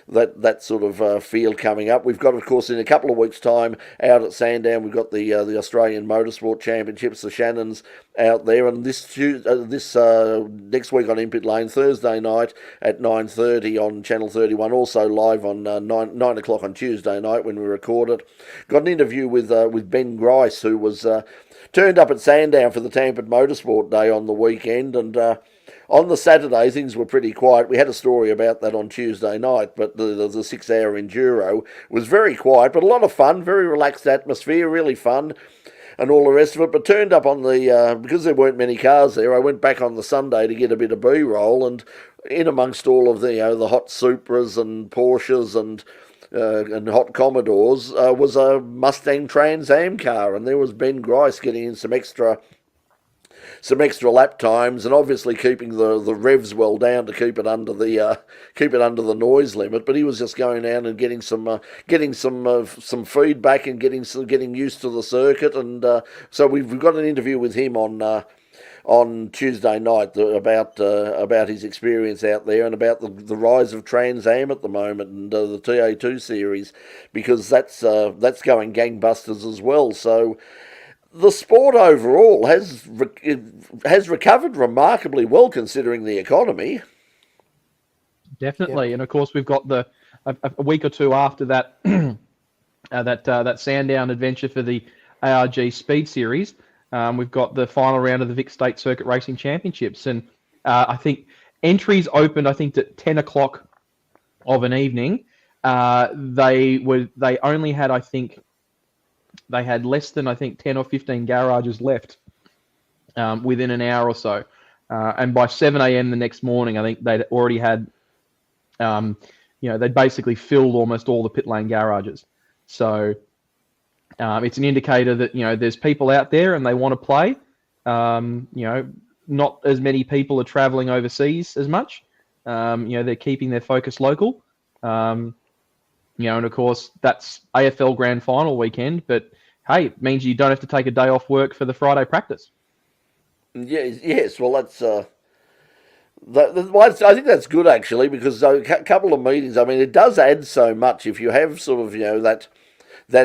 That sort of field coming up. We've got, of course, in a couple of weeks' time out at Sandown, we've got the Australian Motorsport Championships, the Shannons out there, and this next week on In Pit Lane, Thursday night at 9:30 on Channel 31, also live on 9 o'clock on Tuesday night when we record it. Got an interview with Ben Grice, who was turned up at Sandown for the Tampered Motorsport Day on the weekend, and on the Saturday, things were pretty quiet. We had a story about that on Tuesday night, but the 6-hour enduro was very quiet, but a lot of fun, very relaxed atmosphere, really fun, and all the rest of it. But turned up on because there weren't many cars there, I went back on the Sunday to get a bit of B-roll, and in amongst all of the hot Supras and Porsches and hot Commodores was a Mustang Trans Am car, and there was Ben Grice getting in some extra lap times, and obviously keeping the revs well down to keep it under the noise limit. But he was just going down and getting some feedback and getting used to the circuit. And so we've got an interview with him on on Tuesday night about his experience out there and about the rise of Trans Am at the moment and the TA2 series, because that's going gangbusters as well. So the sport overall has recovered remarkably well considering the economy. Definitely, and of course we've got a week or two after that that Sandown adventure for the ARG Speed Series. We've got the final round of the Vic State Circuit Racing Championships, and I think entries opened at 10 o'clock of an evening. They only had they had less than 10 or 15 garages left within an hour or so, and by 7 a.m. the next morning, I think they'd already had they'd basically filled almost all the pit lane garages. So it's an indicator that there's people out there and they want to play. Not as many people are traveling overseas as much. They're keeping their focus local. And of course that's AFL Grand Final weekend. But hey, it means you don't have to take a day off work for the Friday practice. Yes. Well, that's. I think that's good actually, because a couple of meetings. I mean, it does add so much if you have sort of that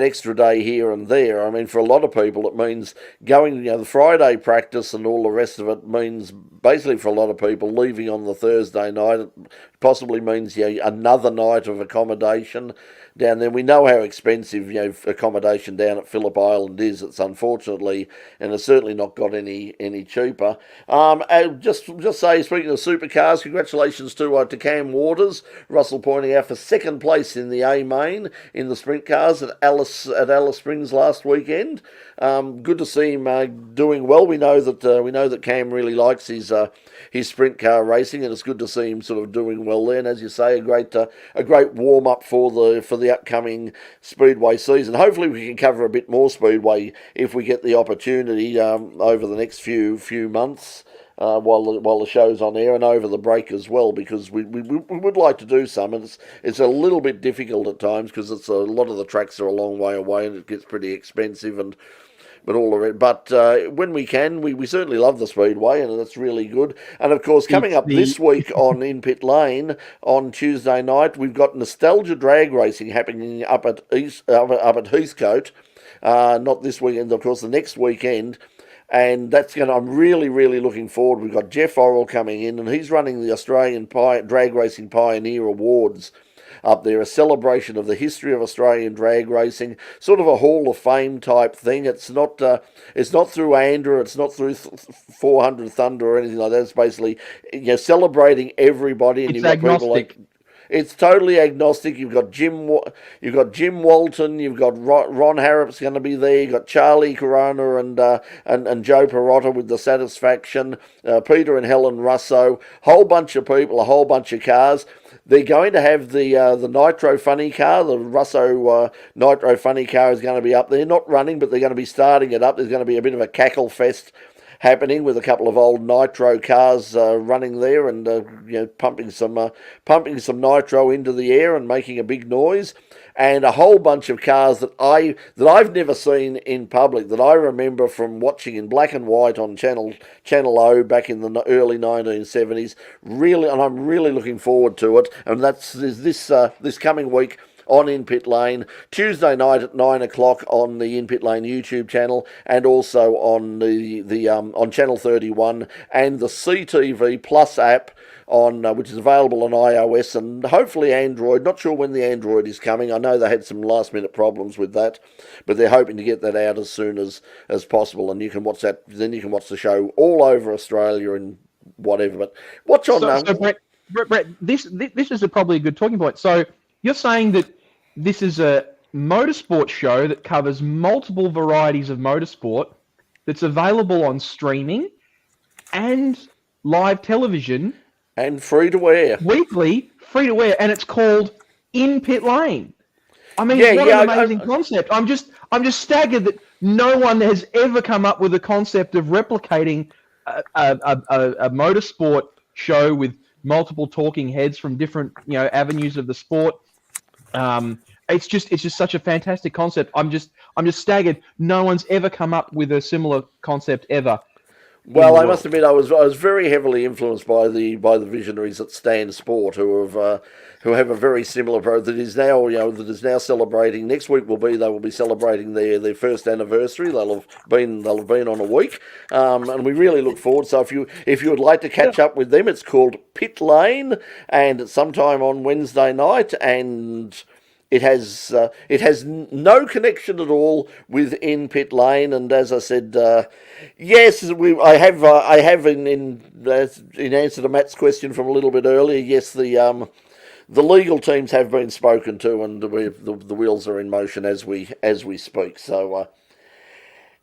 extra day here and there. I mean, for a lot of people, it means going, the Friday practice and all the rest of it means basically for a lot of people leaving on the Thursday night. It possibly means another night of accommodation down there. We know how expensive accommodation down at Phillip Island is. It's unfortunately, and it's certainly not got any cheaper. And just say, speaking of supercars, congratulations to Cam Waters. Russell pointing out for second place in the A main in the sprint cars at Alice Springs last weekend. Good to see him doing well. We know that Cam really likes his sprint car racing, and it's good to see him sort of doing well there. And as you say, a great warm up for the upcoming Speedway season. Hopefully, we can cover a bit more Speedway if we get the opportunity over the next few months. While the show's on air and over the break as well, because we would like to do some, and it's a little bit difficult at times because a lot of the tracks are a long way away and it gets pretty expensive but all of it. But when we can, we certainly love the Speedway, and that's really good. And of course, coming up this week on In Pit Lane on Tuesday night, we've got Nostalgia Drag Racing happening up at Heathcote. Not this weekend, of course, the next weekend. And I'm really, really looking forward. We've got Jeff Orrell coming in, and he's running the Australian Drag Racing Pioneer Awards up there, a celebration of the history of Australian drag racing, sort of a Hall of Fame type thing. It's not through Andrew, it's not through 400 Thunder or anything like that. It's basically celebrating everybody, and it's you've got agnostic. people like. It's totally agnostic. You've got Jim Walton. You've got Ron Harrop's going to be there. You've got Charlie Corona and Joe Perotta with the Satisfaction. Peter and Helen Russo. Whole bunch of people. A whole bunch of cars. They're going to have the Nitro Funny car. The Russo Nitro Funny car is going to be up there, not running, but they're going to be starting it up. There's going to be a bit of a cackle fest happening with a couple of old nitro cars running there and pumping some nitro into the air and making a big noise, and a whole bunch of cars that I've never seen in public, that I remember from watching in black and white on Channel O back in the early 1970s. Really, and I'm really looking forward to it. And that's this coming week on In Pit Lane, Tuesday night at 9 o'clock on the In Pit Lane YouTube channel, and also on on Channel 31 and the CTV Plus app which is available on iOS and hopefully Android. Not sure when the Android is coming. I know they had some last minute problems with that, but they're hoping to get that out as soon as possible, and you can watch that. Then you can watch the show all over Australia and whatever. But watch on. So Brett, this is probably a good talking point. So you're saying that this is a motorsport show that covers multiple varieties of motorsport that's available on streaming and live television and free to air weekly, free to air, and it's called In Pit Lane. I mean, what an amazing concept! I'm just staggered that no one has ever come up with a concept of replicating a motorsport show with multiple talking heads from different avenues of the sport. It's just such a fantastic concept. I'm just staggered. No one's ever come up with a similar concept ever. Well, I must admit, I was very heavily influenced by the visionaries at Stan Sport, who have a very similar pro that is now celebrating. Next week they will be celebrating their first anniversary. They'll have been on a week, and we really look forward. So if you would like to catch up with them, it's called Pit Lane, and it's sometime on Wednesday night, and it has no connection at all with In Pit Lane, and as I said, yes, I have in answer to Matt's question from a little bit earlier. Yes, the legal teams have been spoken to, and the wheels are in motion as we speak. So.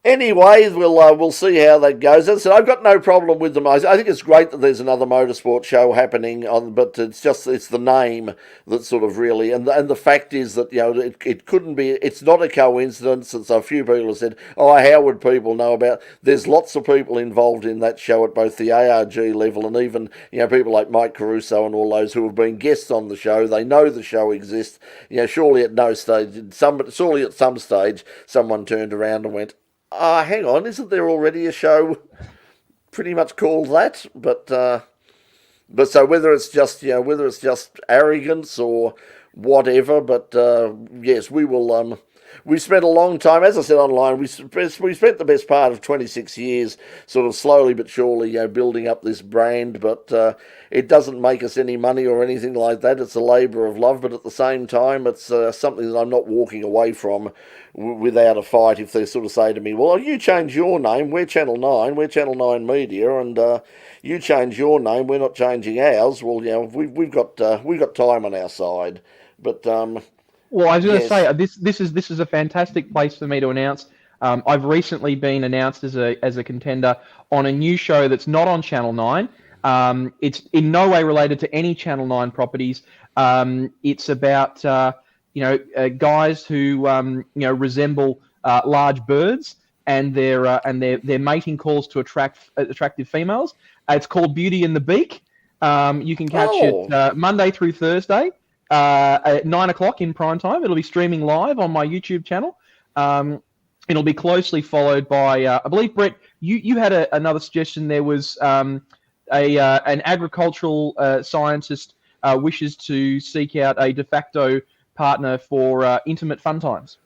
Anyway, we'll see how that goes. As I said, I've got no problem with them. I think it's great that there's another motorsport show happening but it's the name that sort of really, and the fact is that it couldn't be. It's not a coincidence. And so a few people have said, "Oh, how would people know about?" There's lots of people involved in that show at both the ARG level and even people like Mike Caruso and all those who have been guests on the show. They know the show exists. Surely at some stage, someone turned around and went, hang on, isn't there already a show pretty much called that? But so whether it's just arrogance or whatever, but yes, we will. We spent a long time, as I said online, we spent the best part of 26 years sort of slowly but surely building up this brand, but it doesn't make us any money or anything like that. It's a labour of love, but at the same time, it's something that I'm not walking away from without a fight. If they sort of say to me, well, you change your name, we're Channel 9, we're Channel 9 Media, and you change your name, we're not changing ours. Well, we've got time on our side, but... Well, I was going to say this is a fantastic place for me to announce. I've recently been announced as a contender on a new show that's not on Channel 9. It's in no way related to any Channel 9 properties. It's about guys who resemble large birds and their mating calls to attract attractive females. It's called Beauty and the Beak. You can catch it Monday through Thursday. At 9 o'clock in prime time. It'll be streaming live on my YouTube channel. It'll be closely followed by, I believe, Brett, you had another suggestion. There was an agricultural scientist wishes to seek out a de facto partner for intimate fun times.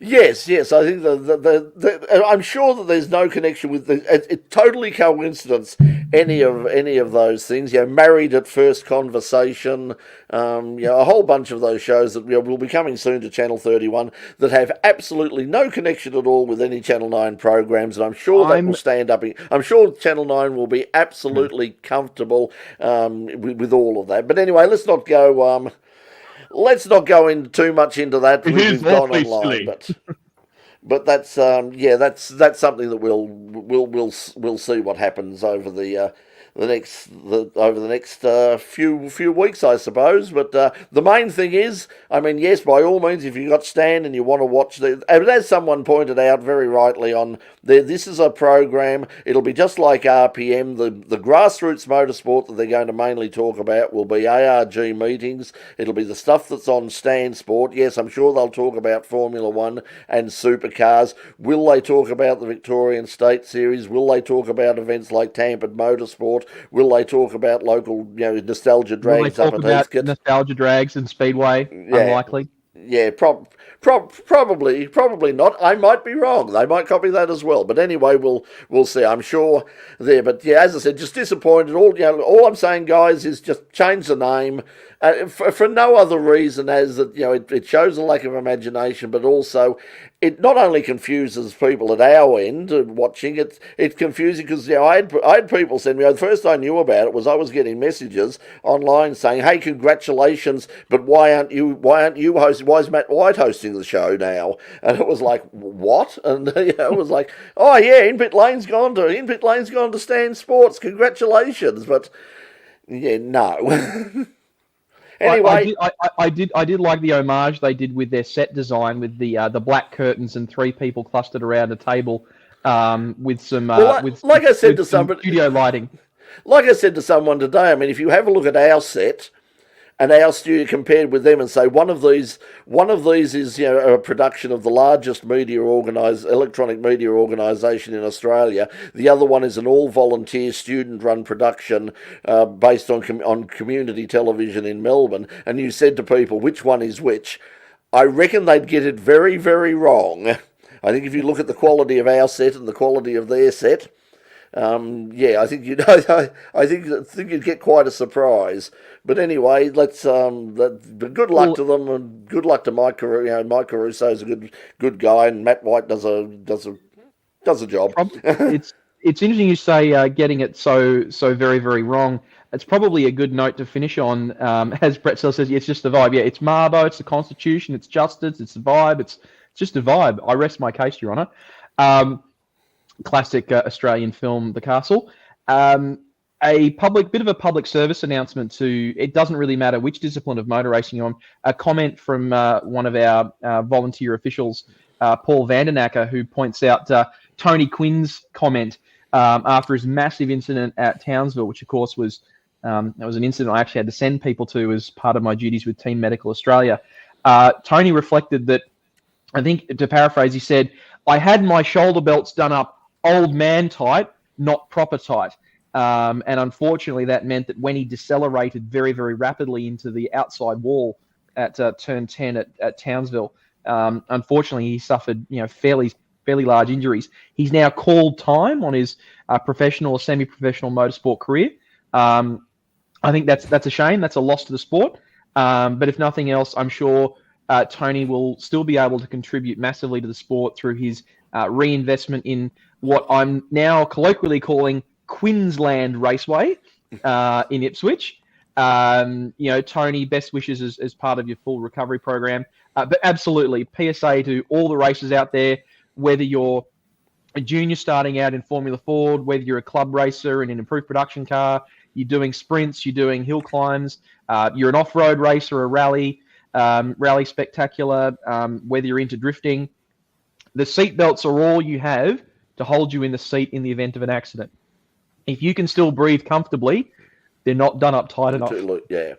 Yes. I think I'm sure that there's no connection with it's totally coincidence. Any of those things, Married at First Conversation, a whole bunch of those shows that will be coming soon to Channel 31 that have absolutely no connection at all with any Channel 9 programs, and I'm sure that will stand up. I'm sure Channel 9 will be absolutely comfortable with all of that. But anyway, let's not go. Let's not go in too much into that. We've gone online, but that's that's something that we'll see what happens over the next few weeks, I suppose. But the main thing is, I mean, yes, by all means, if you've got Stan and you want to watch and as someone pointed out very rightly on there, this is a program. It'll be just like RPM. The grassroots motorsport that they're going to mainly talk about will be ARG meetings. It'll be the stuff that's on Stan Sport. Yes, I'm sure they'll talk about Formula One and supercars. Will they talk about the Victorian State Series? Will they talk about events like Tampered Motorsport? Will they talk about local, nostalgia drags up at Heathcote? Nostalgia drags and Speedway? Yeah. Unlikely. Yeah, probably not. I might be wrong. They might copy that as well. But anyway, we'll see. I'm sure there. But yeah, as I said, just disappointed. All I'm saying, guys, is just change the name for no other reason as that it shows a lack of imagination, but also it not only confuses people at our end watching it. It's confusing because I had people send me. The first I knew about it was I was getting messages online saying, "Hey, congratulations! But why aren't you hosting? Why is Matt White hosting the show now?" And it was like, what? And it was like, oh yeah, In Pit Lane's gone to Stan Sports. Congratulations! But yeah, no. Anyway, I did like the homage they did with their set design with the black curtains and three people clustered around a table with some studio lighting. Like I said to someone today, I mean, if you have a look at our set, and our studio compared with them and say one of these is a production of the largest electronic media organisation in Australia. The other one is an all volunteer student run production based on community television in Melbourne. And you said to people which one is which, I reckon they'd get it very, very wrong. I think if you look at the quality of our set and the quality of their set, I think I think you'd get quite a surprise. But anyway, good luck to them, and good luck to Mike Caruso. Mike Caruso's a good guy, and Matt White does a job. It's interesting you say getting it so very, very wrong. It's probably a good note to finish on. As Brett Sell says, it's just the vibe. Yeah, it's Marbo, it's the Constitution, it's justice, it's the vibe. It's just a vibe. I rest my case, Your Honour. Classic Australian film, The Castle. A bit of a public service announcement to, it doesn't really matter which discipline of motor racing you're on. A comment from one of our volunteer officials, Paul Vandernacker, who points out Tony Quinn's comment after his massive incident at Townsville, which of course was that was an incident I actually had to send people to as part of my duties with Team Medical Australia. Tony reflected that, I think to paraphrase, he said, I had my shoulder belts done up old man tight, not proper tight. And unfortunately, that meant that when he decelerated very, very rapidly into the outside wall at turn 10 at Townsville, unfortunately, he suffered fairly large injuries. He's now called time on his professional or semi-professional motorsport career. I think that's a shame. That's a loss to the sport. But if nothing else, I'm sure Tony will still be able to contribute massively to the sport through his reinvestment in what I'm now colloquially calling Queensland Raceway in Ipswich. Tony, best wishes as part of your full recovery program. But absolutely, PSA to all the racers out there, whether you're a junior starting out in Formula Ford, whether you're a club racer in an improved production car, you're doing sprints, you're doing hill climbs, you're an off-road racer, a rally spectacular, whether you're into drifting, the seatbelts are all you have to hold you in the seat in the event of an accident. If you can still breathe comfortably, they're not done up tight enough. Yeah.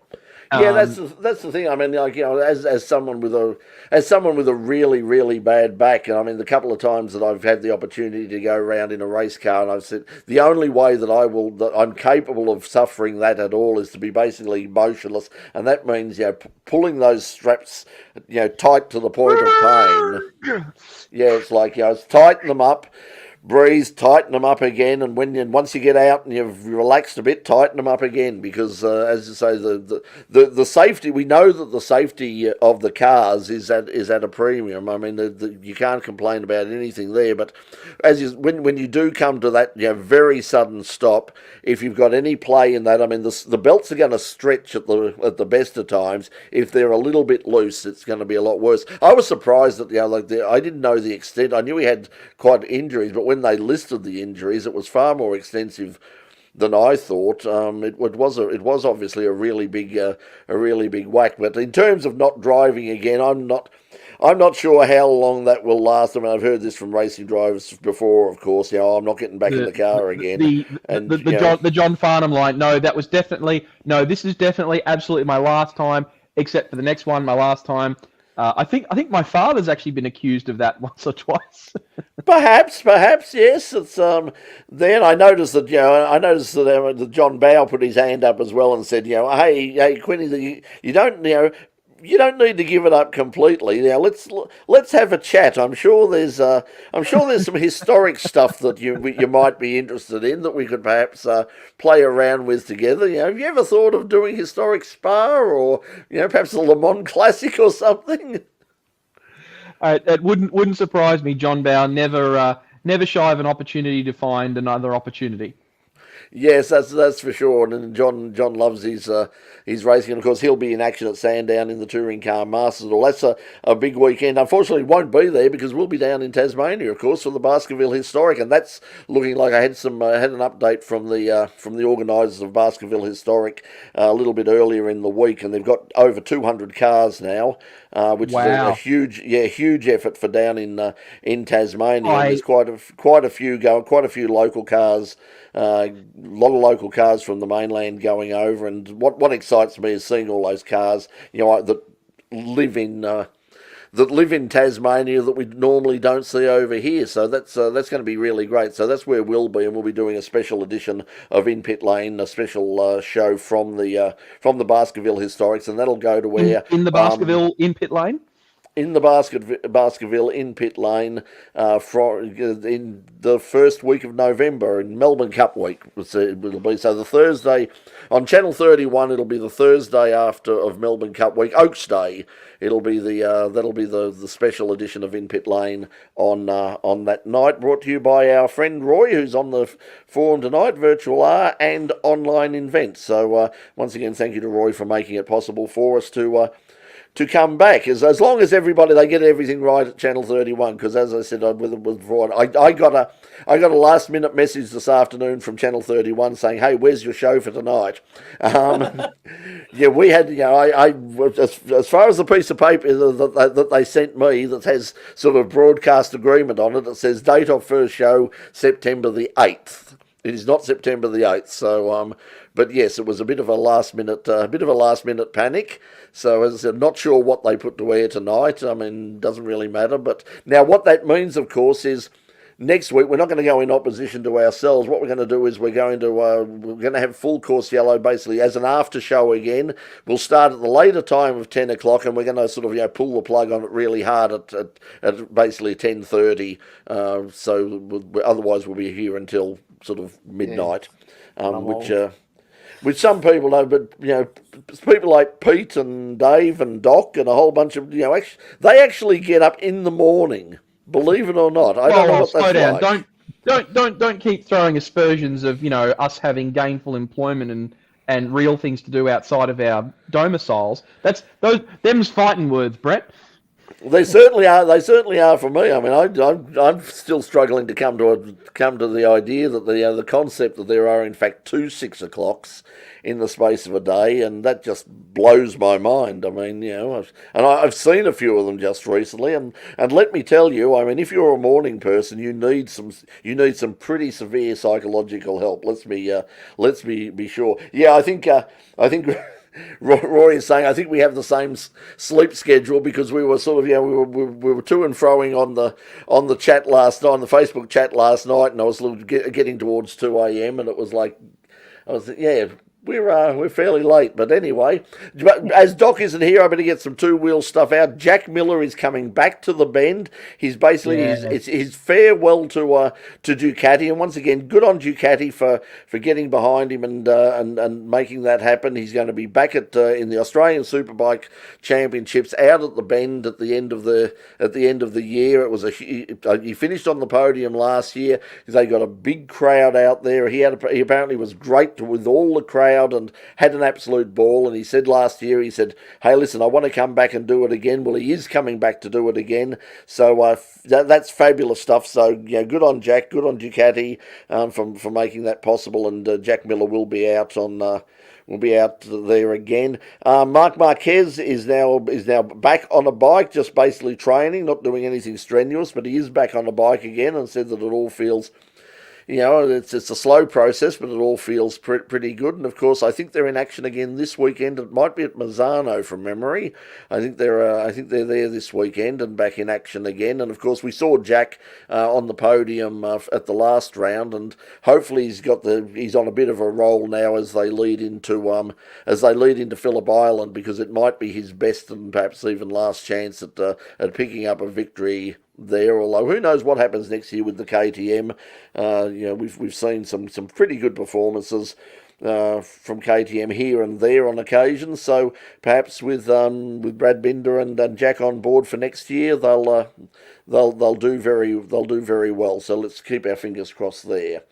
Yeah, that's the thing. I mean, as someone with a really, really bad back, and I mean, the couple of times that I've had the opportunity to go around in a race car, and I've said the only way that I'm capable of suffering that at all is to be basically motionless, and that means pulling those straps tight to the point of pain. Yeah, it's like tighten them up. Breathe, tighten them up again, and once you get out and you've relaxed a bit, tighten them up again. Because as you say, the safety, we know that the safety of the cars is at a premium. I mean, you can't complain about anything there. But when you do come to that very sudden stop, if you've got any play in that, I mean, the belts are going to stretch at the best of times. If they're a little bit loose, it's going to be a lot worse. I was surprised that I didn't know the extent. I knew he had quite injuries, but when they listed the injuries, it was far more extensive than I thought. It was obviously a really big whack. But in terms of not driving again, I'm not sure how long that will last. I mean, I've heard this from racing drivers before, of course. I'm not getting back in the car again. The John Farnham line. No, this is definitely absolutely my last time, except for the next one, my last time. I think my father's actually been accused of that once or twice. Perhaps, yes. It's then I noticed that John Bow put his hand up as well and said, hey, Quinny, you don't need to give it up completely. Now let's have a chat. I'm sure there's some historic stuff that you might be interested in that we could perhaps play around with together. Have you ever thought of doing historic Spa or perhaps the Le Mans Classic or something? It wouldn't surprise me. John Bow never shy of an opportunity to find another opportunity. Yes, that's for sure. And John loves his racing, and of course he'll be in action at Sandown in the Touring Car Masters. Well, that's a big weekend. Unfortunately, won't be there because we'll be down in Tasmania, of course, for the Baskerville Historic, and that's looking like I had an update from the organisers of Baskerville Historic a little bit earlier in the week, and they've got over 200 cars now, which is a huge effort for down in Tasmania. There's quite a few local cars lot of local cars from the mainland going over, and what excites me is seeing all those cars, that live in Tasmania that we normally don't see over here. So that's going to be really great. So that's where we'll be, and we'll be doing a special edition of In Pit Lane, a special show from the Baskerville Historics, and that'll go to where in the Baskerville in pit lane. In the Baskerville in Pit Lane in the first week of November, in Melbourne Cup week. It'll be so the Thursday on Channel 31. It'll be the Thursday after of Melbourne Cup week, Oaks Day. It'll be that'll be the special edition of In Pit Lane on that night. Brought to you by our friend Roy, who's on the forum tonight, Virtual R and Online Invents. So once again, thank you to Roy for making it possible for us to come back, as long as they get everything right at Channel 31. Because as I said, with Rod, I got a last minute message this afternoon from Channel 31 saying, "Hey, where's your show for tonight?" Yeah, we had, as far as the piece of paper that they sent me that has sort of broadcast agreement on it, it says date of first show September the 8th. It is not September the 8th. So, but yes, it was a bit of a last minute panic. So as I said, not sure what they put to air tonight. I mean, doesn't really matter. But now what that means, of course, is next week we're not going to go in opposition to ourselves. What we're going to do is we're going to have Full Course Yellow basically as an after show again. We'll start at the later time of 10 o'clock, and we're going to sort of pull the plug on it really hard at basically 10:30. So otherwise we'll be here until sort of midnight, which some people know, but people like Pete and Dave and Doc and a whole bunch of they actually get up in the morning. Believe it or not, I don't know what that's down. like. Don't keep throwing aspersions of us having gainful employment and real things to do outside of our domiciles. Them's fighting words, Brett. They certainly are. They certainly are for me. I mean, I'm still struggling to come to the idea that the concept that there are in fact 2 6 o'clocks in the space of a day, and that just blows my mind. I mean, I've seen a few of them just recently, and let me tell you, I mean, if you're a morning person, you need some pretty severe psychological help. Let's be sure. Yeah, I think. Roy is saying, I think we have the same sleep schedule because we were sort of, we were to and froing on the chat last night, on the Facebook chat last night, and I was getting towards 2 a.m. and it was like, we're fairly late, but anyway, as Doc isn't here, I better get some two-wheel stuff out. Jack Miller is coming back to the Bend. He's basically his farewell to Ducati, and once again, good on Ducati for getting behind him and making that happen. He's going to be back in the Australian Superbike Championships out at the Bend at the end of the year. It was he finished on the podium last year. They got a big crowd out there. He apparently was great with all the crowd and had an absolute ball. And he said last year, hey, listen, I want to come back and do it again. Well, he is coming back to do it again. So that's fabulous stuff. So good on Jack, good on Ducati for making that possible. And Jack Miller will be out there again. Mark Marquez is now back on a bike, just basically training, not doing anything strenuous, but he is back on a bike again and said that it all feels, it's a slow process, but it all feels pretty good. And of course, I think they're in action again this weekend. It might be at Mazzano from memory. I think they're there this weekend and back in action again. And of course, we saw Jack on the podium at the last round, and hopefully he's on a bit of a roll now as they lead into Phillip Island, because it might be his best and perhaps even last chance at picking up a victory there. Although who knows what happens next year with the KTM. We've seen some pretty good performances from KTM here and there on occasion. So perhaps with Brad Binder and Jack on board for next year, they'll do very well. So let's keep our fingers crossed there.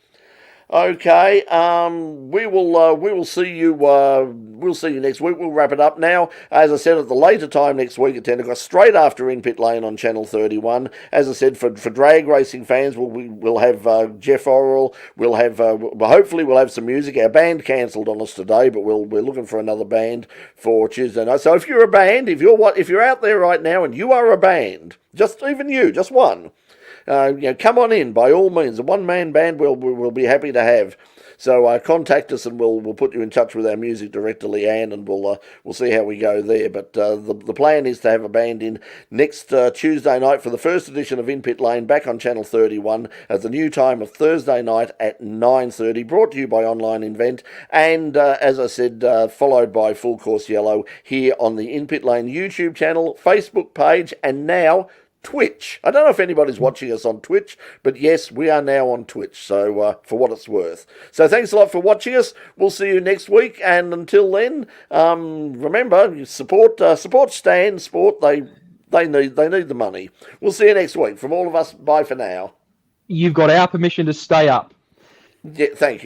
Okay, we will see you. We'll see you next week. We'll wrap it up now. As I said, at the later time next week at 10 o'clock, straight after In Pit Lane on Channel 31. As I said, for drag racing fans, we'll have Jeff Orrell. We'll have hopefully we'll have some music. Our band cancelled on us today, but we're looking for another band for Tuesday night. So if you're a band, if you're out there right now and you are a band, just one. Come on in, by all means. A one-man band we'll be happy to have. So contact us, and we'll put you in touch with our music director Leanne, and we'll see how we go there. But the plan is to have a band in next Tuesday night for the first edition of In Pit Lane, back on Channel 31 at the new time of Thursday night at 9:30. Brought to you by Online Invent, and as I said, followed by Full Course Yellow here on the In Pit Lane YouTube channel, Facebook page, and now Twitch. I don't know if anybody's watching us on Twitch, but yes, we are now on Twitch, so for what it's worth. So thanks a lot for watching us. We'll see you next week, and until then, remember, support Stan Sport. They need the money. We'll see you next week. From all of us, bye for now. You've got our permission to stay up. Yeah, thank you.